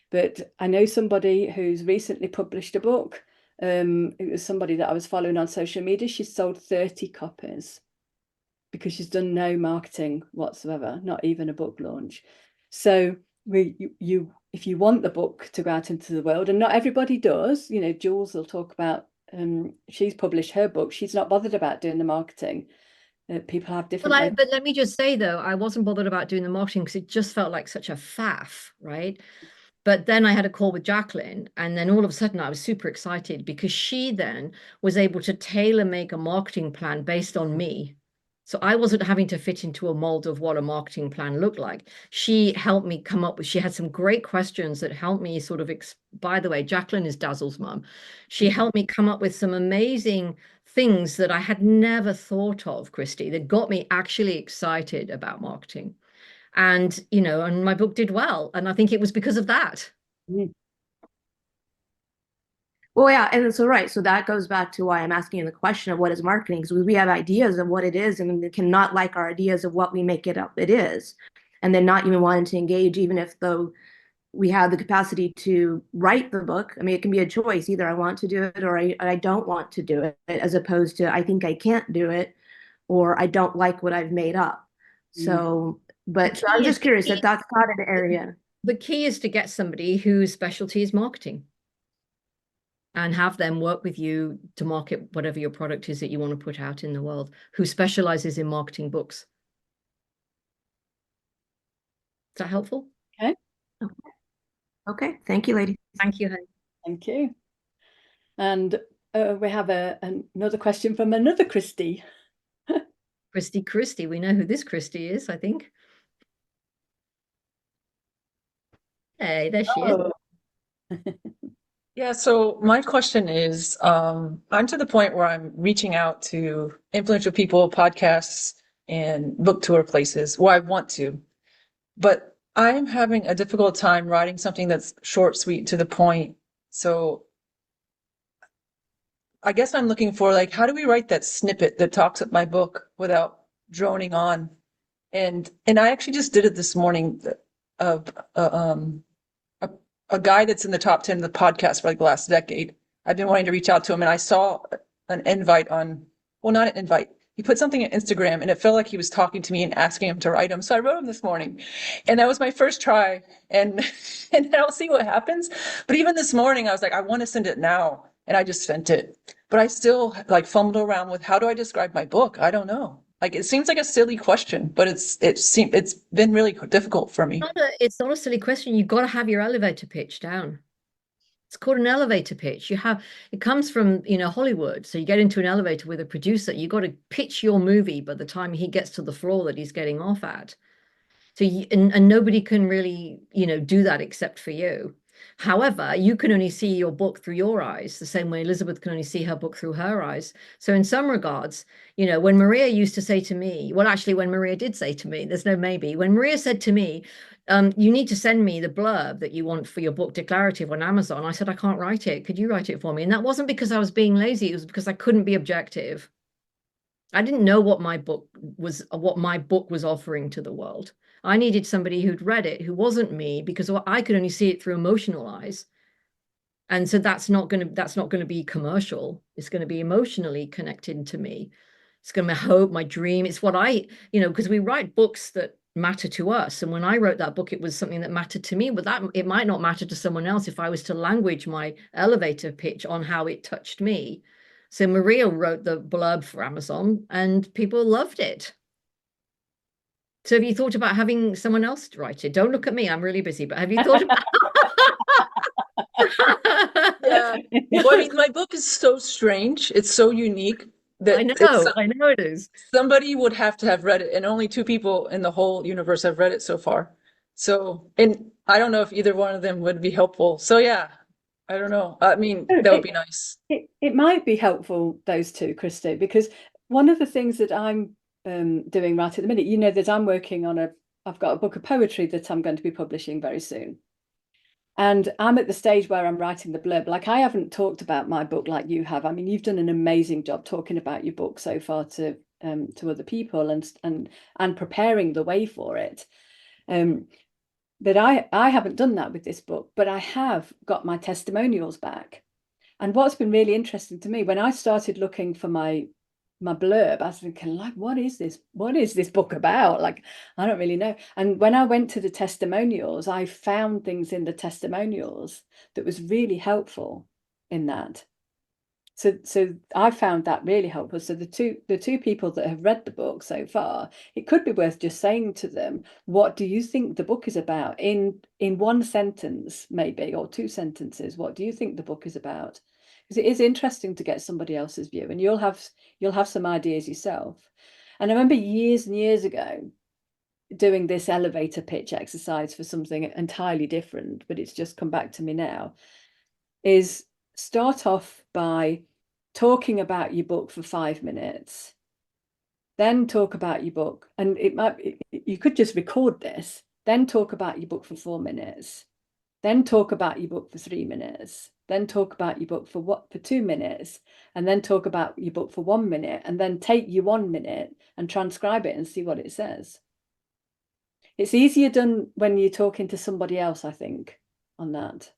But I know somebody who's recently published a book. It was somebody that I was following on social media. She's sold 30 copies because she's done no marketing whatsoever, not even a book launch. So if you want the book to go out into the world, and not everybody does, Jules will talk about, she's published her book. She's not bothered about doing the marketing. People have different. But let me just say though, I wasn't bothered about doing the marketing because it just felt like such a faff, right? But then I had a call with Jacqueline, and then all of a sudden I was super excited because she then was able to tailor make a marketing plan based on me. So I wasn't having to fit into a mold of what a marketing plan looked like. She helped me come up with, she had some great questions that helped me sort of, by the way, Jacqueline is Dazzle's mum. She helped me come up with some amazing things that I had never thought of, Christy, that got me actually excited about marketing. And, and my book did well. And I think it was because of that. Well, yeah. And so, right. So that goes back to why I'm asking the question of what is marketing, because we have ideas of what it is and we cannot like our ideas of what we make it up it is. And then not even wanting to engage, even if though we have the capacity to write the book. I mean, it can be a choice. Either I want to do it or I don't want to do it, as opposed to I think I can't do it or I don't like what I've made up. So, but so I'm just curious that that's not an area. The key is to get somebody whose specialty is marketing and have them work with you to market whatever your product is that you want to put out in the world, who specializes in marketing books. Is that helpful? Okay. Okay. Thank you, ladies. Thank you, honey. Thank you. And we have another question from another Christy. Christy, we know who this Christy is, I think. Hey, there she is. Yeah, so my question is, I'm to the point where I'm reaching out to influential people, podcasts, and book tour places where I want to, but I'm having a difficult time writing something that's short, sweet, to the point. So I guess I'm looking for like, how do we write that snippet that talks up my book without droning on? And I actually just did it this morning of a, a guy that's in the top 10 of the podcast for like the last decade. I've been wanting to reach out to him, and I saw an invite on, well, not an invite. He put something on Instagram, and it felt like he was talking to me and asking him to write him. So I wrote him this morning, and that was my first try. And and I'll see what happens. But even this morning, I was like, I want to send it now, and I just sent it. But I still like fumbled around with how do I describe my book? I don't know. Like it seems like a silly question, but it's been really difficult for me. It's not a silly question. You've got to have your elevator pitch down. It's called an elevator pitch. It comes from, Hollywood. So you get into an elevator with a producer, you got to pitch your movie by the time he gets to the floor that he's getting off at. So and nobody can really, do that except for you. However, you can only see your book through your eyes, the same way Elizabeth can only see her book through her eyes. So in some regards, when Maria used to say to me, well, actually, when Maria did say to me, there's no maybe, when Maria said to me, you need to send me the blurb that you want for your book Declarative on Amazon. I said, I can't write it. Could you write it for me? And that wasn't because I was being lazy. It was because I couldn't be objective. I didn't know what my book was offering to the world. I needed somebody who'd read it, who wasn't me, because I could only see it through emotional eyes. And so that's not going to be commercial. It's going to be emotionally connected to me. It's going to be my hope, my dream. It's what because we write books that matter to us. And when I wrote that book, it was something that mattered to me, but that it might not matter to someone else if I was to language my elevator pitch on how it touched me. So Maria wrote the blurb for Amazon and people loved it. So have you thought about having someone else write it? Don't look at me, I'm really busy, but have you thought about Yeah. Well, I mean, my book is so strange. It's so unique that I know it is. somebody would have to have read it, and only two people in the whole universe have read it so far. So, and I don't know if either one of them would be helpful. So yeah, I don't know. I mean, that would be nice. It might be helpful, those two, Christy, because one of the things that I'm doing right at the minute, that I'm working on I've got a book of poetry that I'm going to be publishing very soon. And I'm at the stage where I'm writing the blurb. Like, I haven't talked about my book like you have. I mean, you've done an amazing job talking about your book so far to other people and preparing the way for it. But I haven't done that with this book, but I have got my testimonials back. And what's been really interesting to me, when I started looking for my blurb, I was thinking, like, what is this book about? Like, I don't really know. And when I went to the testimonials, I found things in the testimonials that was really helpful in that. So I found that really helpful. So the two people that have read the book so far, it could be worth just saying to them, what do you think the book is about? In one sentence, maybe, or two sentences, what do you think the book is about? Because it is interesting to get somebody else's view, and you'll have some ideas yourself. And I remember years and years ago doing this elevator pitch exercise for something entirely different, but it's just come back to me now, is start off by talking about your book for 5 minutes, then talk about your book, and you could just record this, then talk about your book for 4 minutes, then talk about your book for 3 minutes, then talk about your book for 2 minutes, and then talk about your book for 1 minute, and then take your 1 minute and transcribe it and see what it says. It's easier done when you're talking to somebody else, I think, on that.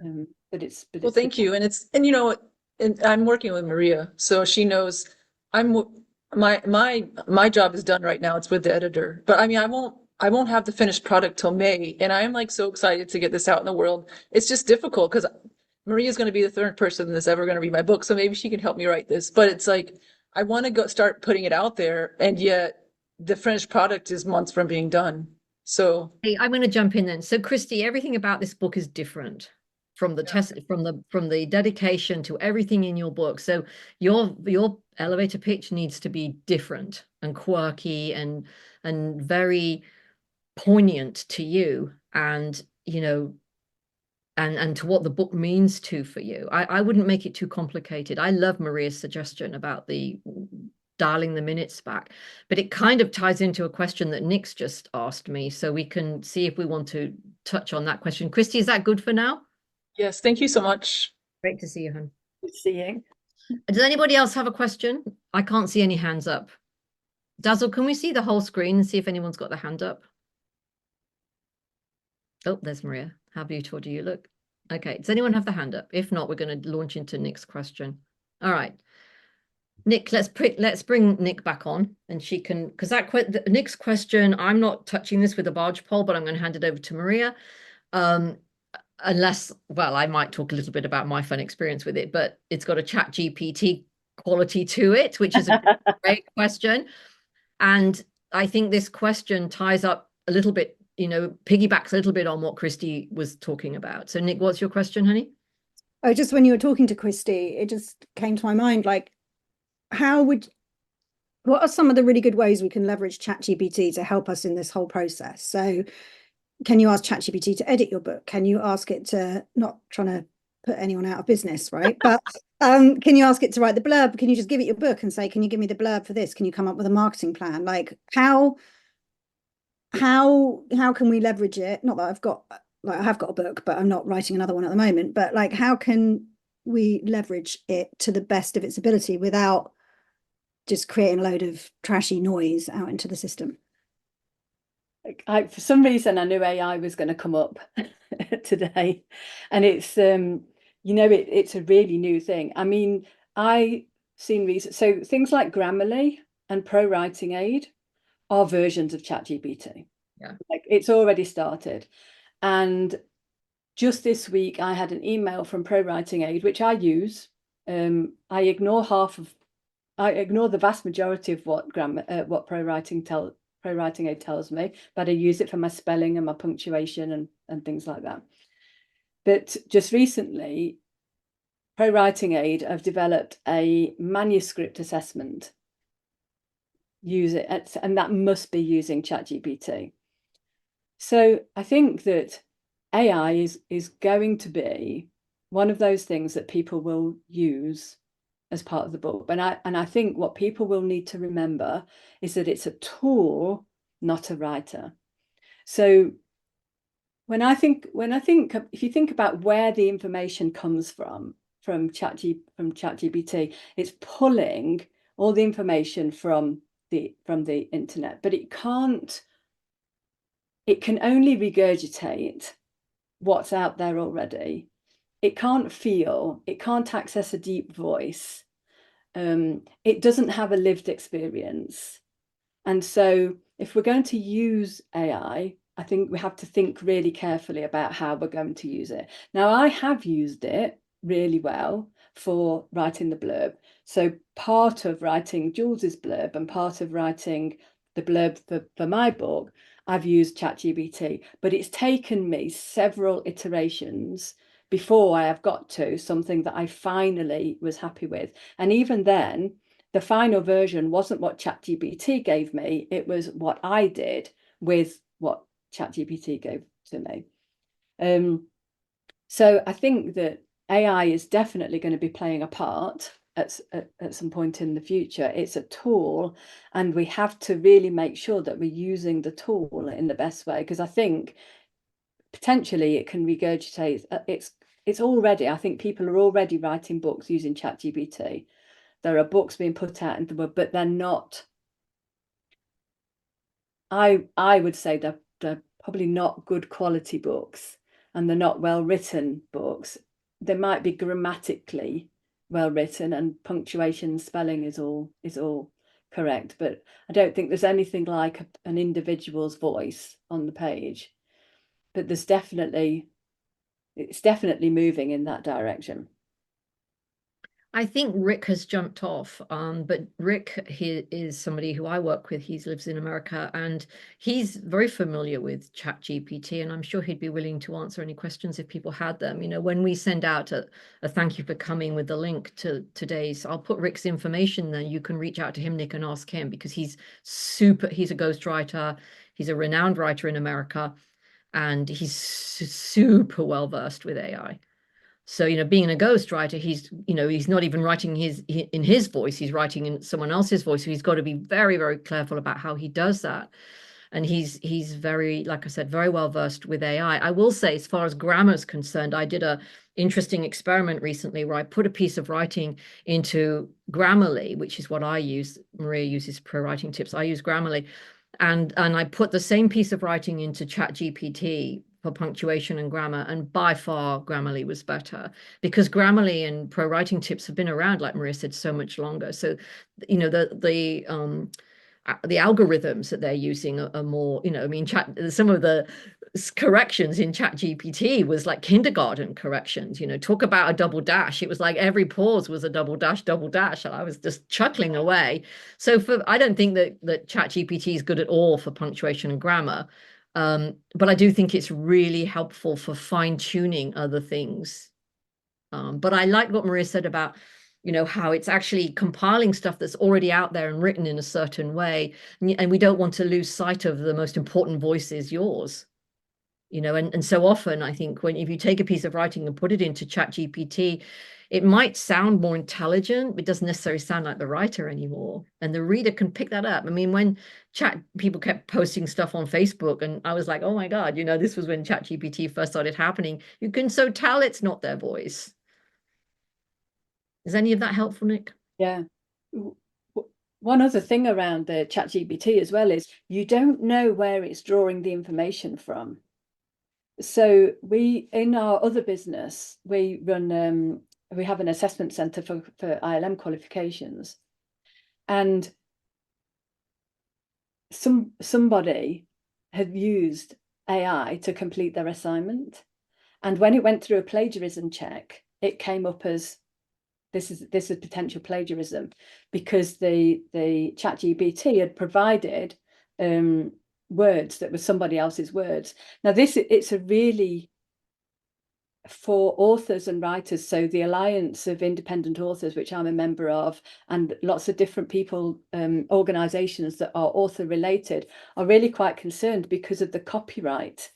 Well, thank you. And you know, and I'm working with Maria, so she knows my job is done right now. It's with the editor, but I mean, I won't have the finished product till May, and I am like so excited to get this out in the world. It's just difficult because Maria's going to be the third person that's ever going to read my book, so maybe she can help me write this. But it's like I want to go start putting it out there, and yet the finished product is months from being done. So hey, I'm going to jump in then. So Christy, everything about this book is different from the test, from the dedication to everything in your book. So your elevator pitch needs to be different and quirky and very poignant to you, and and to what the book means to for you. I wouldn't make it too complicated. I love Maria's suggestion about the dialing the minutes back, but it kind of ties into a question that Nick's just asked me, so we can see if we want to touch on that question. Christy, is that good for now? Yes, thank you so much. Great to see you, hon. Good seeing. Does anybody else have a question? I can't see any hands up. Dazzle, can we see the whole screen and see if anyone's got the hand up? Oh, there's Maria. How beautiful do you look? Okay, does anyone have the hand up? If not, we're going to launch into Nick's question. All right. Nick, let's bring Nick back on, and she can, because Nick's question, I'm not touching this with a barge pole, but I'm going to hand it over to Maria. Unless, well, I might talk a little bit about my fun experience with it, but it's got a ChatGPT quality to it, which is a great question. And I think this question ties up a little bit, piggybacks a little bit on what Christy was talking about. So Nick, what's your question, honey? Oh, just when you were talking to Christy, it just came to my mind, like, what are some of the really good ways we can leverage ChatGPT to help us in this whole process? So can you ask ChatGPT to edit your book? Can you ask it to, not trying to put anyone out of business, right? But can you ask it to write the blurb? Can you just give it your book and say, can you give me the blurb for this? Can you come up with a marketing plan? Like how can we leverage it? Not that I have got a book, but I'm not writing another one at the moment. But like, how can we leverage it to the best of its ability without just creating a load of trashy noise out into the system? For some reason, I knew AI was going to come up today, and it's it's a really new thing. I mean, I've seen research, so things like Grammarly and Pro Writing Aid are versions of ChatGPT. Yeah, like it's already started. And just this week, I had an email from Pro Writing Aid, which I use. I ignore the vast majority of what Pro Writing Aid tells me, but I use it for my spelling and my punctuation and things like that. But just recently, Pro Writing Aid have developed a manuscript assessment. Use it, and that must be using ChatGPT. So I think that AI is going to be one of those things that people will use as part of the book. And I think what people will need to remember is that it's a tool, not a writer. So if you think about where the information comes from ChatGPT, it's pulling all the information from the internet, but it can only regurgitate what's out there already. It can't feel, it can't access a deep voice. It doesn't have a lived experience. And so if we're going to use AI, I think we have to think really carefully about how we're going to use it. Now, I have used it really well for writing the blurb. So part of writing Jules's blurb and part of writing the blurb for my book, I've used ChatGPT, but it's taken me several iterations before I have got to something that I finally was happy with. And even then, the final version wasn't what ChatGPT gave me, it was what I did with what ChatGPT gave to me. So I think that AI is definitely going to be playing a part at some point in the future. It's a tool, and we have to really make sure that we're using the tool in the best way, because I think potentially it can regurgitate. It's already, I think people are already writing books using ChatGPT. There are books being put out into the world, but they're not, I would say they're probably not good quality books, and they're not well written books. They might be grammatically well written and punctuation and spelling is all correct, but I don't think there's anything like an individual's voice on the page. But it's definitely moving in that direction. I think Rick has jumped off, but Rick, he is somebody who I work with. He lives in America, and he's very familiar with ChatGPT, and I'm sure he'd be willing to answer any questions if people had them. When we send out a thank you for coming with the link to today's, I'll put Rick's information there. You can reach out to him, Nick, and ask him, because he's a ghostwriter. He's a renowned writer in America. and he's super well versed with AI. So, you know, being a ghostwriter, he's, you know, he's not even writing in his voice, he's writing in someone else's voice. So he's got to be very, very careful about how he does that. And he's very, like I said, very well versed with AI. I will say, as far as grammar is concerned, I did a interesting experiment recently where I put a piece of writing into Grammarly, which is what I use. Maria uses Pro Writing Tips. I use Grammarly. And I put the same piece of writing into ChatGPT for punctuation and grammar, and by far Grammarly was better, because Grammarly and Pro Writing Tips have been around, like Maria said, so much longer. So, you know, the algorithms that they're using are more, you know, I mean, some of the corrections in ChatGPT was like kindergarten corrections, you know, talk about a double dash. It was like every pause was a double dash, and I was just chuckling away. So I don't think that ChatGPT is good at all for punctuation and grammar. But I do think it's really helpful for fine-tuning other things. But I like what Maria said about, you know, how it's actually compiling stuff that's already out there and written in a certain way. And we don't want to lose sight of the most important voice is yours. You know, and so often I think if you take a piece of writing and put it into ChatGPT, it might sound more intelligent, but it doesn't necessarily sound like the writer anymore. And the reader can pick that up. I mean, when people kept posting stuff on Facebook, and I was like, oh my God, you know, this was when ChatGPT first started happening. You can so tell it's not their voice. Is any of that helpful, Nick? Yeah. One other thing around the ChatGPT as well is you don't know where it's drawing the information from. So in our other business, we have an assessment center for ILM qualifications, and somebody had used AI to complete their assignment, and when it went through a plagiarism check, it came up as this is potential plagiarism, because the ChatGPT had provided words that were somebody else's words. Now it's a really, for authors and writers, so the Alliance of Independent Authors, which I'm a member of, and lots of different people, organizations that are author related, are really quite concerned because of the copyright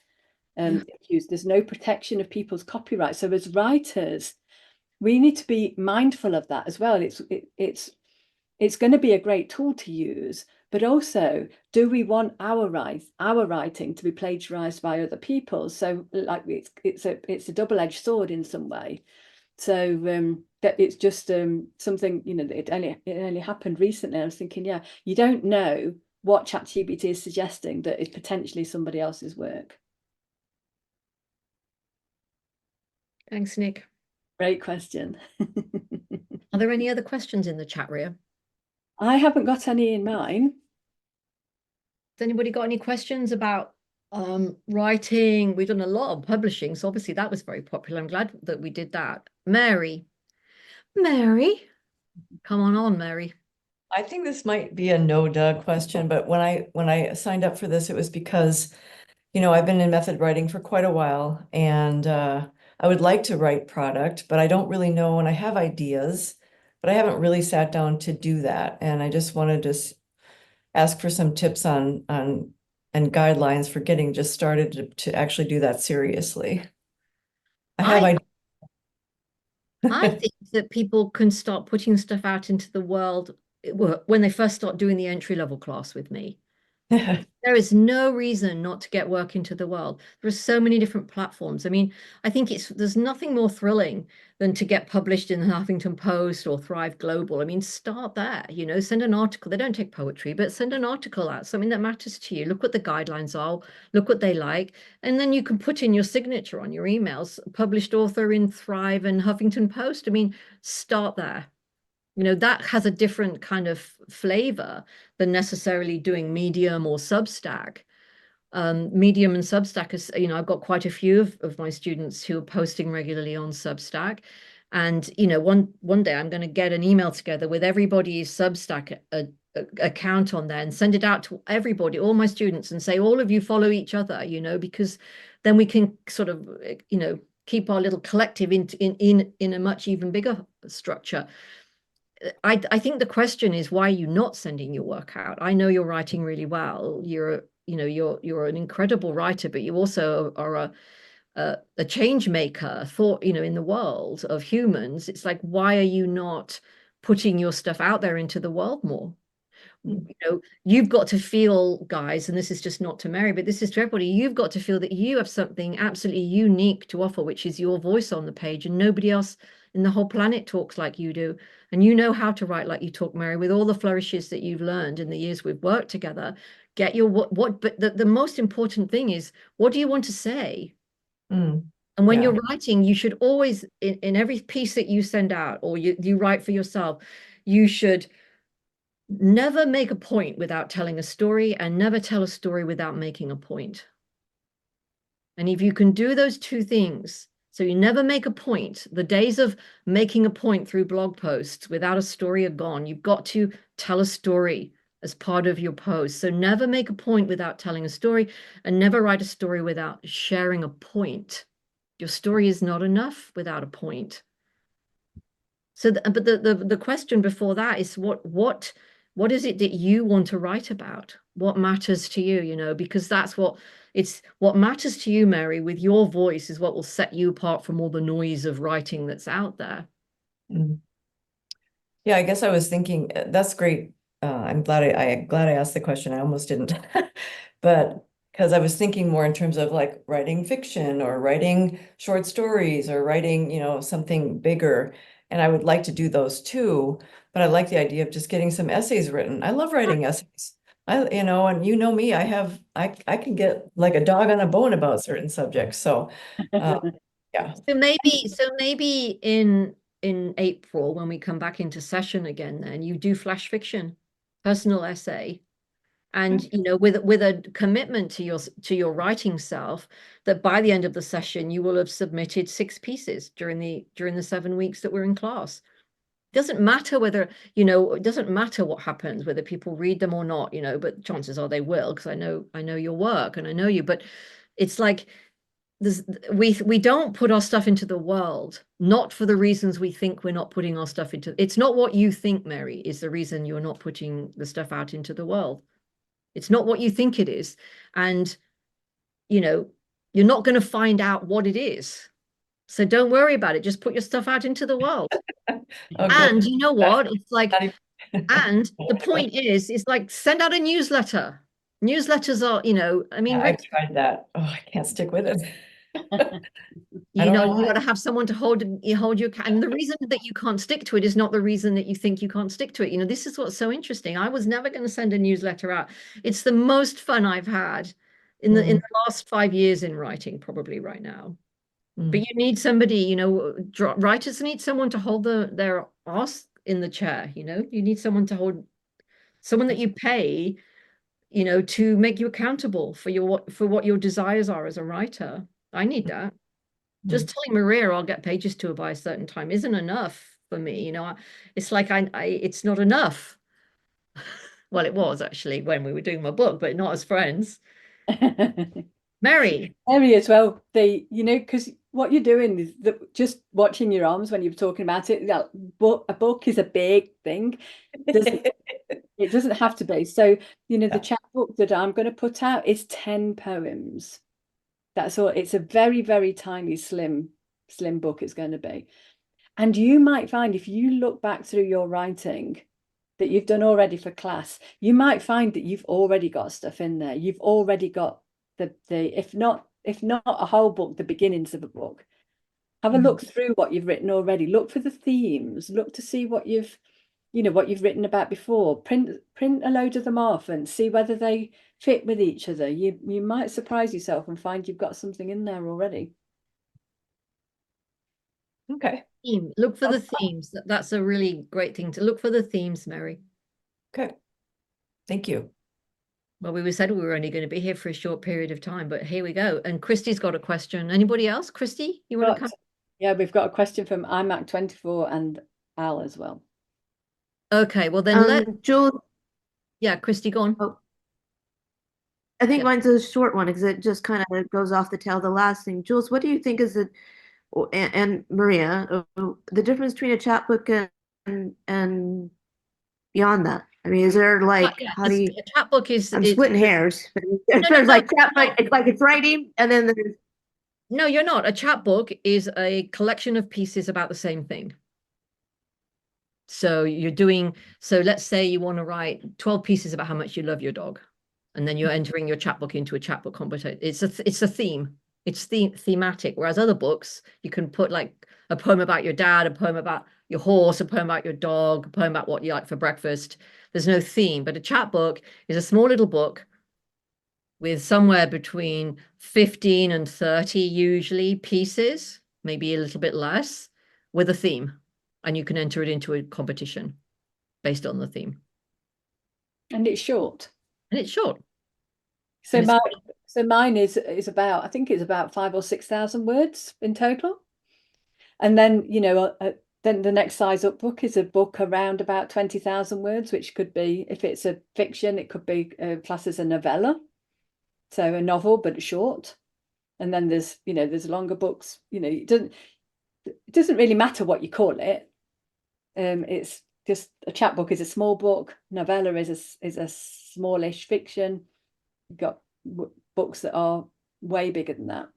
issues. There's no protection of people's copyright. So as writers, we need to be mindful of that as well. It's going to be a great tool to use, but also, do we want our writing to be plagiarized by other people? So, like, it's a double-edged sword in some way. So that it's just something, you know, it only happened recently. I was thinking, yeah, you don't know what ChatGPT is suggesting that is potentially somebody else's work. Thanks, Nick. Great question. Are there any other questions in the chat, Ria? I haven't got any in mine. Has anybody got any questions about writing? We've done a lot of publishing, so obviously that was very popular. I'm glad that we did that. Mary, come on, Mary. I think this might be a no duh question, but when I signed up for this, it was because, you know, I've been in method writing for quite a while, and I would like to write product, but I don't really know, and I have ideas, but I haven't really sat down to do that. And I just wanted to ask for some tips on and guidelines for getting just started to actually do that seriously. I think that people can start putting stuff out into the world when they first start doing the entry-level class with me. There is no reason not to get work into the world. There are so many different platforms. I mean, I think there's nothing more thrilling than to get published in the Huffington Post or Thrive Global. I mean, start there, you know, send an article. They don't take poetry, but send an article out, something that matters to you. Look what the guidelines are, look what they like. And then you can put in your signature on your emails, published author in Thrive and Huffington Post. I mean, start there. You know, that has a different kind of flavor than necessarily doing Medium or Substack. Medium and Substack is, you know, I've got quite a few of my students who are posting regularly on Substack. And, you know, one day I'm going to get an email together with everybody's Substack account on there and send it out to everybody, all my students, and say, all of you follow each other, you know, because then we can sort of, you know, keep our little collective in a much even bigger structure. I think the question is, why are you not sending your work out? I know you're writing really well. You're you know, you're an incredible writer, but you also are a change maker, thought, you know, in the world of humans. It's like, why are you not putting your stuff out there into the world more? You know, you've got to feel, guys, and this is just not to Mary, but this is to everybody, you've got to feel that you have something absolutely unique to offer, which is your voice on the page, and nobody else in the whole planet talks like you do. And you know how to write like you talk, Mary, with all the flourishes that you've learned in the years we've worked together. Get your what but the most important thing is, what do you want to say? Mm. And when Yeah. you're writing, you should always, in every piece that you send out, or you write for yourself, you should never make a point without telling a story, and never tell a story without making a point. And if you can do those two things, so you never make a point, the days of making a point through blog posts without a story are gone. You've got to tell a story as part of your post. So never make a point without telling a story, and never write a story without sharing a point. Your story is not enough without a point. So, but the question before that is, what is it that you want to write about? What matters to you, you know, because that's what matters to you, Mary, with your voice is what will set you apart from all the noise of writing that's out there. Mm. Yeah, I guess I was thinking that's great. I'm glad I asked the question. I almost didn't, but because I was thinking more in terms of like writing fiction or writing short stories or writing, you know, something bigger. And I would like to do those too, but I like the idea of just getting some essays written. I love writing essays. You know, and you know me, I can get like a dog on a bone about certain subjects. So, yeah. So maybe in April, when we come back into session again, then you do flash fiction, personal essay, and you know, with a commitment to your writing self, that by the end of the session you will have submitted 6 pieces during the 7 weeks that we're in class. It doesn't matter whether, you know, it doesn't matter what happens, whether people read them or not, you know, but chances are they will, because I know your work and I know you. But it's like, we don't put our stuff into the world, not for the reasons we think we're not putting our stuff into. It's not what you think, Mary, is the reason you're not putting the stuff out into the world. It's not what you think it is. And, you know, you're not going to find out what it is. So don't worry about it. Just put your stuff out into the world. And you know what? It's like, and the point is like, send out a newsletter. Newsletters are, you know, I mean, Yeah, I've tried that. Oh, I can't stick with it. you know, you got to have someone to hold your and the reason that you can't stick to it is not the reason that you think you can't stick to it. You know, this is what's so interesting. I was never going to send a newsletter out. It's the most fun I've had in the last 5 years in writing, probably right now. But you need somebody, you know, writers need someone to hold their ass in the chair, you know. You need someone to hold, someone that you pay, you know, to make you accountable for what your desires are as a writer. I need that. Just telling Maria I'll get pages to her by a certain time isn't enough for me. You know, it's like it's not enough. Well, it was actually when we were doing my book, but not as friends. Mary as well. You know, because what you're doing is that just watching your arms when you're talking about it. That a book is a big thing. It doesn't have to be. So, you know, the chapbook that I'm going to put out is 10 poems. That's all. It's a very, very tiny, slim book it's going to be. And you might find, if you look back through your writing that you've done already for class, you might find that you've already got stuff in there. You've already got the if not a whole book, the beginnings of a book. Have a look through what you've written already. Look for the themes. Look to see what you've written about before. Print a load of them off and see whether they fit with each other. You might surprise yourself and find you've got something in there already. Okay. Look for the themes. That's a really great thing, to look for the themes, Mary. Okay. Thank you. Well, we said we were only going to be here for a short period of time, but here we go. And Christy's got a question. Anybody else? Christy, you want to come? Yeah, we've got a question from iMac24 and Al as well. Okay, well then Jules. Yeah, Christy, go on. Oh. I think mine's a short one because it just kind of goes off the tail. The last thing, Jules, what do you think is and Maria, the difference between a chapbook and beyond that? I mean, is there like, Yeah, how do you, a chapbook is I'm is splitting hairs. But no, there's no, like it's like it's writing, and then there's no, you're not. A chapbook is a collection of pieces about the same thing. So you're doing, so let's say you want to write 12 pieces about how much you love your dog, and then you're entering your chapbook into a chapbook competition. It's a theme. It's thematic. Whereas other books, you can put like a poem about your dad, a poem about your horse, a poem about your dog, a poem about what you like for breakfast. There's no theme, but a chapbook is a small little book with somewhere between 15 and 30 usually pieces, maybe a little bit less, with a theme. And you can enter it into a competition based on the theme. And it's short. And it's short. So And mine is about, I think it's about 5,000 or 6,000 words in total. And then, you know, then the next size up book is a book around about 20,000 words, which could be, if it's a fiction, it could be classed as a novella. So a novel, but short. And then there's, you know, there's longer books, you know, it doesn't really matter what you call it. It's just a chapbook is a small book, novella is a smallish fiction. You've got books that are way bigger than that.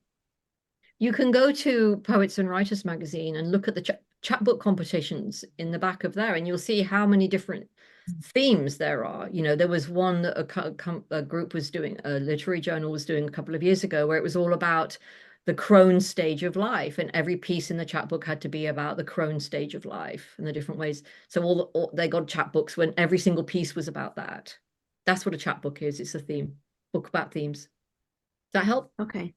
you can go to Poets and Writers magazine and look at the chapbook competitions in the back of there, and you'll see how many different themes there are. You know, there was one that a group was doing, a literary journal was doing a couple of years ago, where it was all about the crone stage of life, and every piece in the chapbook had to be about the crone stage of life and the different ways. So they got chapbooks when every single piece was about that. That's what a chapbook is. It's a theme book about themes. Does that help? okay.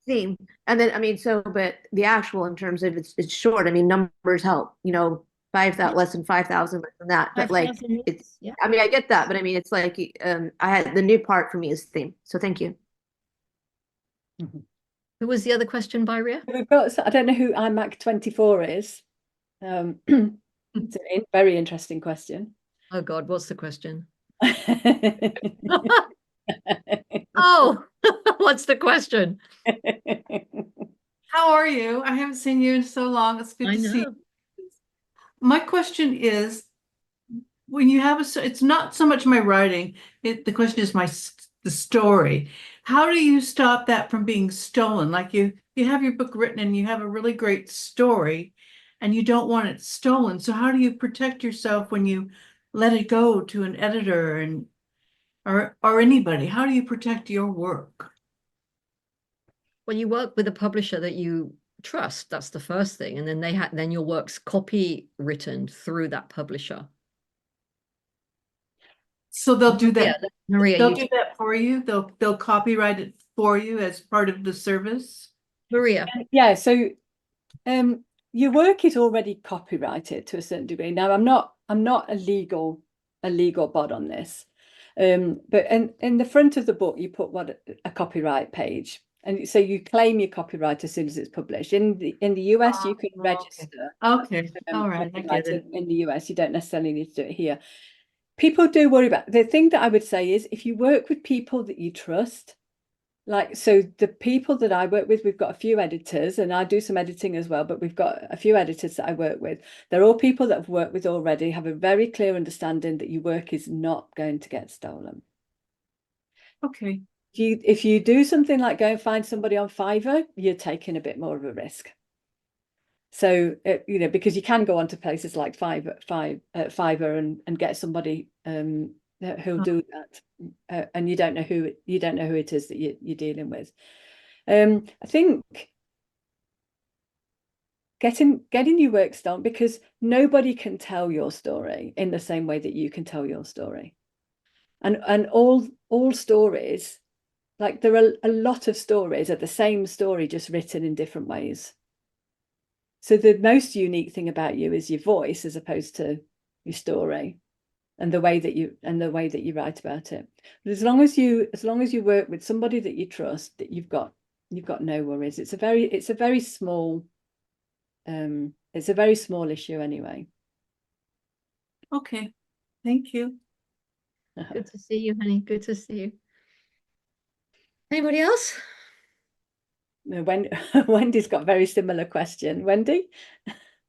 Theme. And then, I mean, so, but the actual in terms of it's short, I mean, numbers help, you know, 5,000, less than 5,000, less than that. But like, 5,000, it's, yeah. I mean, I get that, but I mean, it's like, I had the new part for me is theme. So thank you. Mm-hmm. Who was the other question, Byria? We've got, I don't know who iMac 24 is. It's a very interesting question. Oh God, what's the question? Oh, what's the question? How are you? I haven't seen you in so long. It's good I to see know. you. My question is, when you have it's not so much my writing, the question is the story. How do you stop that from being stolen? Like you have your book written and you have a really great story and you don't want it stolen. So how do you protect yourself when you let it go to an editor and or anybody? How do you protect your work? Well, you work with a publisher that you trust. That's the first thing. And then then your work's copywritten through that publisher. So they'll do that. Yeah, Maria, They'll do that for you. They'll copyright it for you as part of the service. Maria. Yeah, so your work is already copyrighted to a certain degree. Now, I'm not a legal bod on this. But in the front of the book, you put a copyright page. And so you claim your copyright as soon as it's published. In the US, you can register. Okay. All right. I get it. In the US, you don't necessarily need to do it here. People do worry about the thing that I would say is if you work with people that you trust, like, so the people that I work with, we've got a few editors and I do some editing as well, but we've got a few editors that I work with. They're all people that I've worked with already, have a very clear understanding that your work is not going to get stolen. Okay. If you do something like go and find somebody on Fiverr, you're taking a bit more of a risk. So, you know, because you can go onto places like Fiverr and get somebody who'll do that, and you don't know who it is that you're dealing with. I think getting your work done, because nobody can tell your story in the same way that you can tell your story, and all stories, like there are a lot of stories are the same story, just written in different ways. So the most unique thing about you is your voice as opposed to your story and the way that you write about it. But as long as you work with somebody that you trust, that you've got no worries. It's a very small issue anyway. Okay. Thank you. Good to see you, honey. Good to see you. Anybody else? No, Wendy's got a very similar question. Wendy?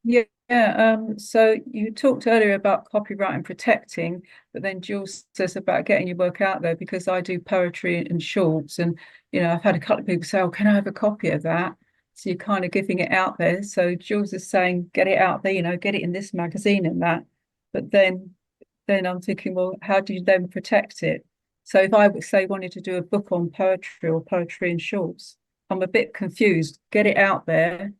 Yeah, so you talked earlier about copyright and protecting, but then Jules says about getting your work out there, because I do poetry and shorts, and I've had a couple of people say, "Oh, can I have a copy of that?" So you're kind of giving it out there. So Jules is saying, get it out there, get it in this magazine and that. But then I'm thinking, well, how do you then protect it? So if I would say wanted to do a book on poetry or poetry and shorts, I'm a bit confused. Get it out there,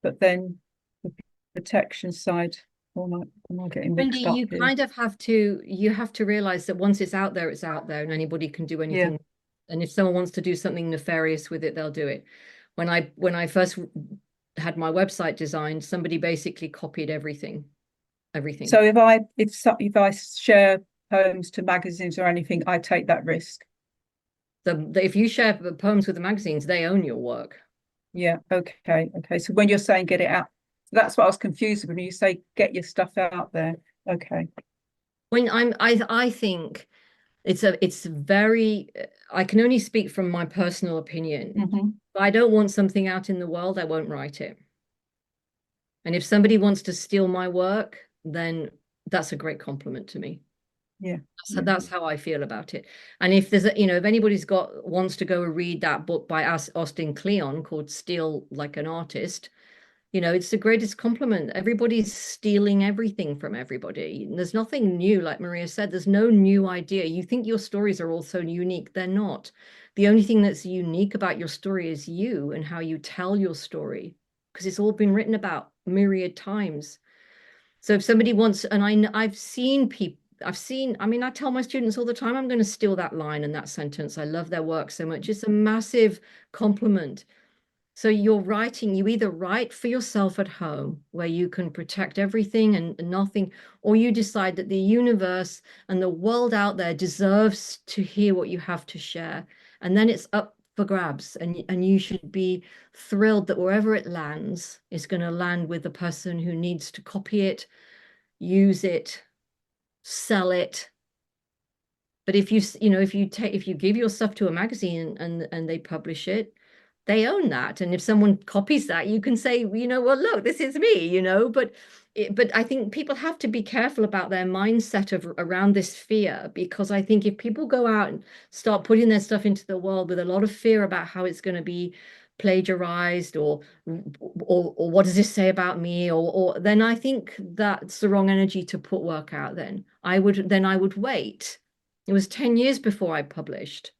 but then the protection side, or am I getting Wendy, mixed up you here? kind of have to realize that once it's out there, and anybody can do anything. And if someone wants to do something nefarious with it, they'll do it. When I first had my website designed, somebody basically copied everything. So if I share poems to magazines or anything, I take that risk. If you share poems with the magazines, they own your work. Yeah. Okay. So when you're saying get it out, that's what I was confused when you say get your stuff out there. Okay. When I think it's very, I can only speak from my personal opinion. If I don't want something out in the world, I won't write it. And if somebody wants to steal my work, then that's a great compliment to me. Yeah. So that's how I feel about it. And if there's if anybody's wants to go and read that book by Austin Kleon called Steal Like an Artist, it's the greatest compliment. Everybody's stealing everything from everybody. There's nothing new, like Maria said, there's no new idea. You think your stories are all so unique. They're not. The only thing that's unique about your story is you and how you tell your story, because it's all been written about myriad times. So if somebody wants, and I've seen people, I tell my students all the time, I'm going to steal that line and that sentence. I love their work so much. It's a massive compliment. So you're writing, you either write for yourself at home where you can protect everything and nothing, or you decide that the universe and the world out there deserves to hear what you have to share. And then it's up for grabs, and you should be thrilled that wherever it lands, it's going to land with the person who needs to copy it, use it, sell it. But if you give your stuff to a magazine and they publish it, they own that. And if someone copies that, you can say, well, look, this is me, but I think people have to be careful about their mindset around this fear, because I think if people go out and start putting their stuff into the world with a lot of fear about how it's going to be plagiarized, or what does this say about me, or then I think that's the wrong energy to put work out. Then I would wait. It was 10 years before I published.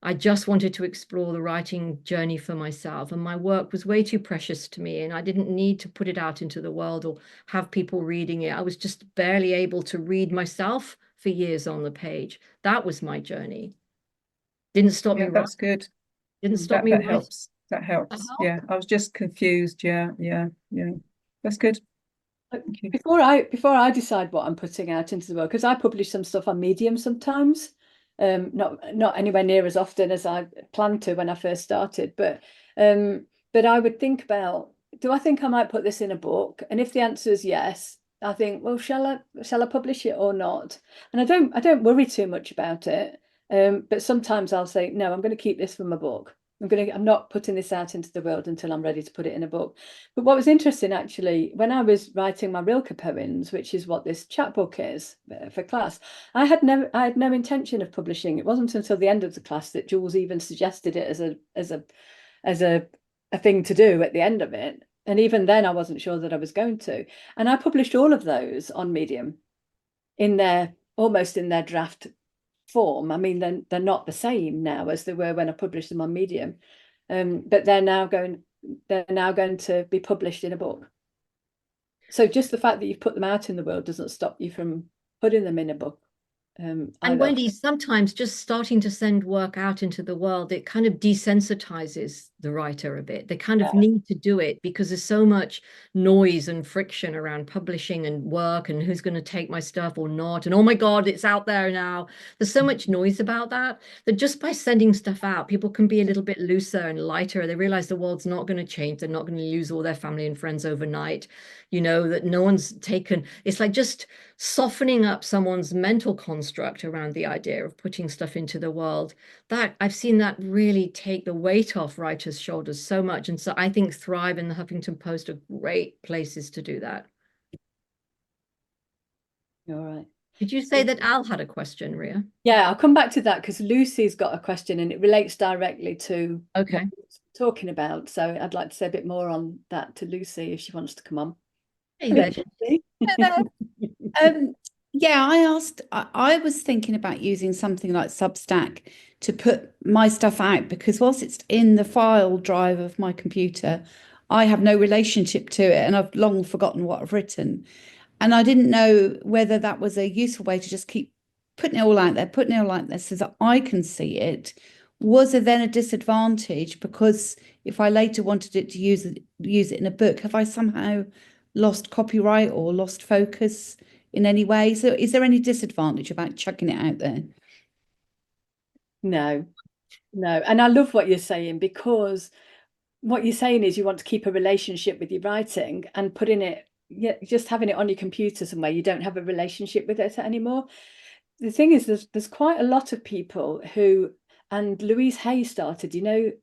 I just wanted to explore the writing journey for myself, and my work was way too precious to me, and I didn't need to put it out into the world or have people reading it. I was just barely able to read myself for years on the page. That was my journey. Didn't stop me. That's good. Didn't stop me. That helps. That helps. Yeah, I was just confused. Yeah. That's good. Before I decide what I'm putting out into the world, because I publish some stuff on Medium sometimes, not anywhere near as often as I planned to when I first started, but I would think about, do I think I might put this in a book? And if the answer is yes, I think, well, shall I publish it or not? And I don't worry too much about it. But sometimes I'll say, no, I'm going to keep this for my book. I'm not putting this out into the world until I'm ready to put it in a book. But what was interesting, actually, when I was writing my Rilke poems, which is what this chapbook is for class, I had no intention of publishing. It wasn't until the end of the class that Jules even suggested it as a thing to do at the end of it. And even then, I wasn't sure that I was going to. And I published all of those on Medium almost in their draft form. I mean, they're not the same now as they were when I published them on Medium, but they're now going to be published in a book. So just the fact that you've put them out in the world doesn't stop you from putting them in a book. And Wendy, sometimes just starting to send work out into the world, it kind of desensitizes the writer a bit. They kind of need to do it because there's so much noise and friction around publishing and work and who's going to take my stuff or not. And oh my God, it's out there now. There's so much noise about that just by sending stuff out, people can be a little bit looser and lighter. They realize the world's not going to change. They're not going to lose all their family and friends overnight. That no one's taken. It's like just softening up someone's mental concept construct around the idea of putting stuff into the world, that I've seen that really take the weight off writers' shoulders so much. And so I think Thrive and the Huffington Post are great places to do that. All right. Did you say that Al had a question, Ria? Yeah, I'll come back to that because Lucy's got a question and it relates directly to Okay. what we're talking about. So I'd like to say a bit more on that to Lucy if she wants to come on. Hey there. Yeah, I was thinking about using something like Substack to put my stuff out, because whilst it's in the file drive of my computer, I have no relationship to it and I've long forgotten what I've written. And I didn't know whether that was a useful way to just keep putting it all out there so that I can see it. Was there then a disadvantage? Because if I later wanted it to use it in a book, have I somehow lost copyright or lost focus in any way? So is there any disadvantage about chucking it out there? No. And I love what you're saying, because what you're saying is you want to keep a relationship with your writing, and putting it, just having it on your computer somewhere, you don't have a relationship with it anymore. The thing is, there's quite a lot of people who, and Louise Hay started,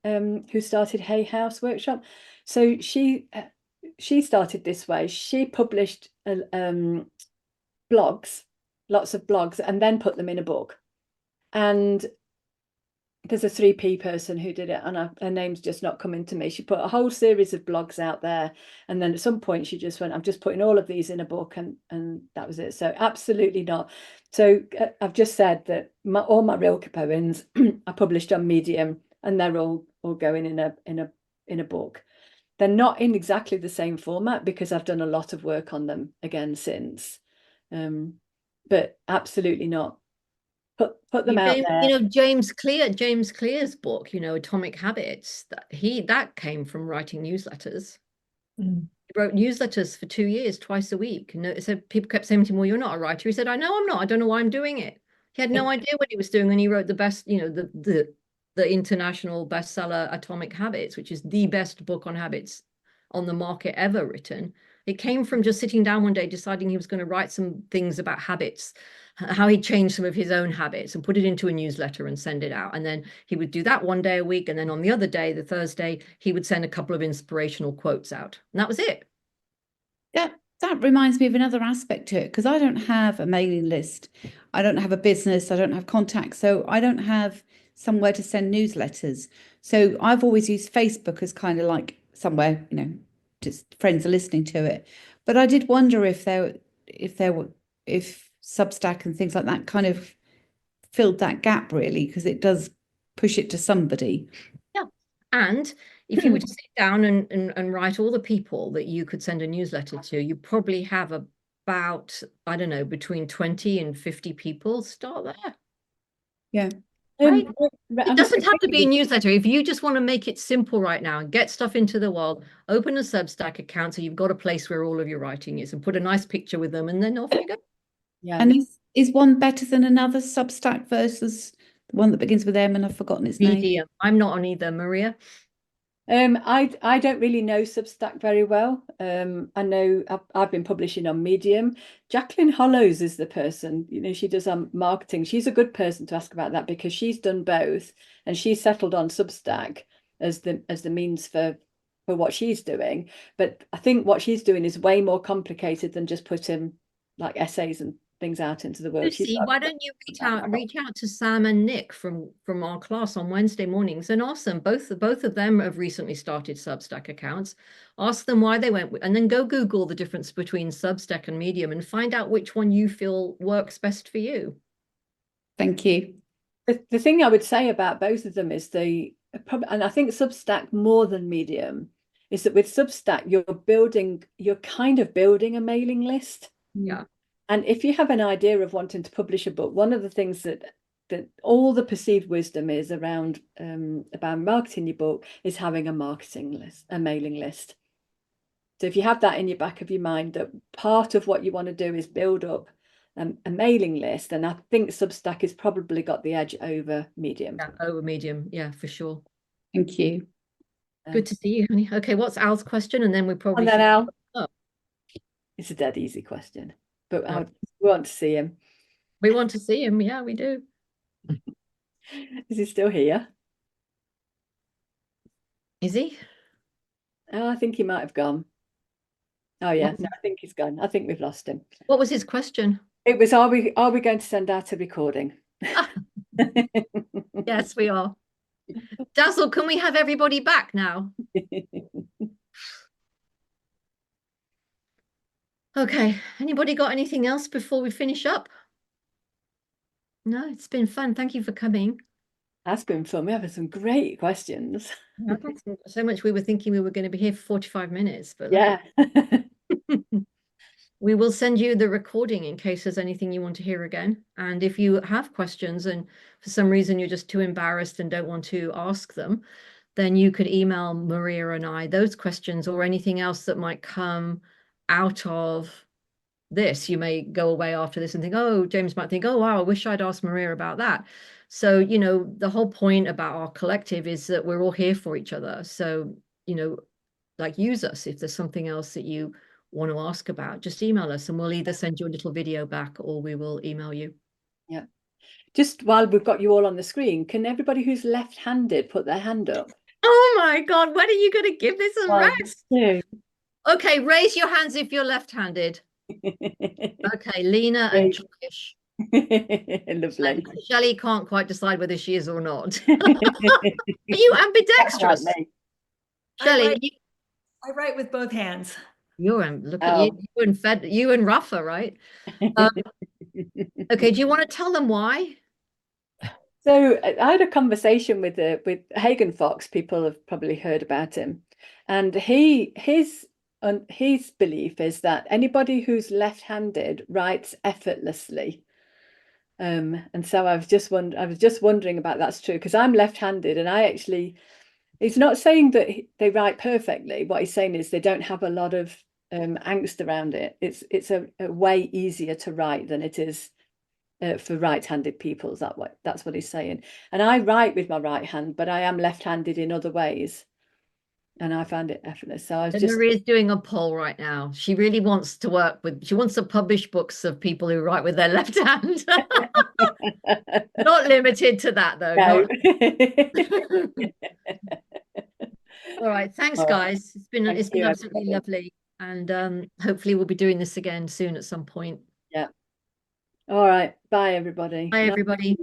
who started Hay House Workshop. So she started this way. She published blogs, lots of blogs, and then put them in a book. And there's a 3P person who did it, and her name's just not coming to me. She put a whole series of blogs out there, and then at some point she just went, I'm just putting all of these in a book, and that was it. So absolutely not. So I've just said that all my Rilke poems are published on Medium, and they're all going in a book. They're not in exactly the same format because I've done a lot of work on them again since, but absolutely not. Put them out there. James Clear's book, Atomic Habits, that came from writing newsletters. He wrote newsletters for 2 years, twice a week. So people kept saying to him, well, you're not a writer. He said, I know I'm not. I don't know why I'm doing it. He had no idea what he was doing. And he wrote the best, the international bestseller Atomic Habits, which is the best book on habits on the market ever written. It came from just sitting down one day, deciding he was going to write some things about habits, how he changed some of his own habits and put it into a newsletter and send it out. And then he would do that one day a week. And then on the other day, the Thursday, he would send a couple of inspirational quotes out. And that was it. That reminds me of another aspect to it, because I don't have a mailing list. I don't have a business. I don't have contacts. So I don't have somewhere to send newsletters. So I've always used Facebook as kind of like somewhere, just friends are listening to it. But I did wonder if Substack and things like that kind of filled that gap, really, because it does push it to somebody. Yeah. And if you were to sit down and write all the people that you could send a newsletter to, you probably have about, I don't know, between 20 and 50 people. Start there. Yeah. Right? It doesn't have to be a newsletter. If you just want to make it simple right now and get stuff into the world, open a Substack account so you've got a place where all of your writing is, and put a nice picture with them, and then off you go. Yeah. And is one better than another, Substack versus the one that begins with M and I've forgotten its name? I'm not on either, Maria. I don't really know Substack very well. I know I've been publishing on Medium. Jacqueline Hollows is the person, she does marketing. She's a good person to ask about that, because she's done both, and she's settled on Substack as the means for what she's doing. But I think what she's doing is way more complicated than just putting like essays and things out into the world. Lucy, why don't you reach out to Sam and Nick from our class on Wednesday mornings and ask them, both of them have recently started Substack accounts. Ask them why they went, and then go Google the difference between Substack and Medium and find out which one you feel works best for you. Thank you. The thing I would say about both of them is and I think Substack more than Medium, is that with Substack you're kind of building a mailing list. Yeah. And if you have an idea of wanting to publish a book, one of the things that all the perceived wisdom is around about marketing your book is having a mailing list. So if you have that in your back of your mind, that part of what you want to do is build up a mailing list, and I think Substack has probably got the edge over Medium. Yeah, over Medium, yeah, for sure. Thank you. Good to see you, honey. Okay, what's Al's question? And then we probably. And then Al, it's a dead easy question, but I want to see him. We want to see him. Yeah, we do. Is he still here? Is he? Oh, I think he might have gone. Oh yeah, no, I think he's gone. I think we've lost him. What was his question? It was, are we going to send out a recording? Yes, we are. Dazzle, can we have everybody back now? Okay, anybody got anything else before we finish up? No, it's been fun. Thank you for coming. That's been fun. We have some great questions. So much we were thinking we were going to be here for 45 minutes, but yeah. We will send you the recording in case there's anything you want to hear again. And if you have questions and for some reason you're just too embarrassed and don't want to ask them, then you could email Maria and I those questions or anything else that might come out of this. You may go away after this and think, oh, James might think, oh, wow, I wish I'd asked Maria about that. So, you know, the whole point about our collective is that we're all here for each other. So, you know, like use us. If there's something else that you want to ask about, just email us and we'll either send you a little video back or we will email you. Yeah. Just while we've got you all on the screen, can everybody who's left-handed put their hand up? Oh my God, when are you going to give this a rest? Yeah. Okay, raise your hands if you're left-handed. Okay, Lena and Josh. Lovely. And Shelley can't quite decide whether she is or not. Are you ambidextrous? Shelley, I write with both hands. You're look at you, you and Rafa, right? Okay, do you want to tell them why? So I had a conversation with Hagen Fox. People have probably heard about him, and his belief is that anybody who's left-handed writes effortlessly. And so I was just wondering about that's true, because I'm left-handed and I actually, he's not saying that they write perfectly. What he's saying is they don't have a lot of angst around it. It's a way easier to write than it is for right-handed people. That's what he's saying. And I write with my right hand, but I am left-handed in other ways. And I found it effortless. So I was just... Maria's doing a poll right now. She really wants to work with, she wants to publish books of people who write with their left hand. Not limited to that though. No. All right, thanks guys. It's been absolutely lovely. And hopefully we'll be doing this again soon at some point. Yeah. All right. Bye everybody. Bye everybody.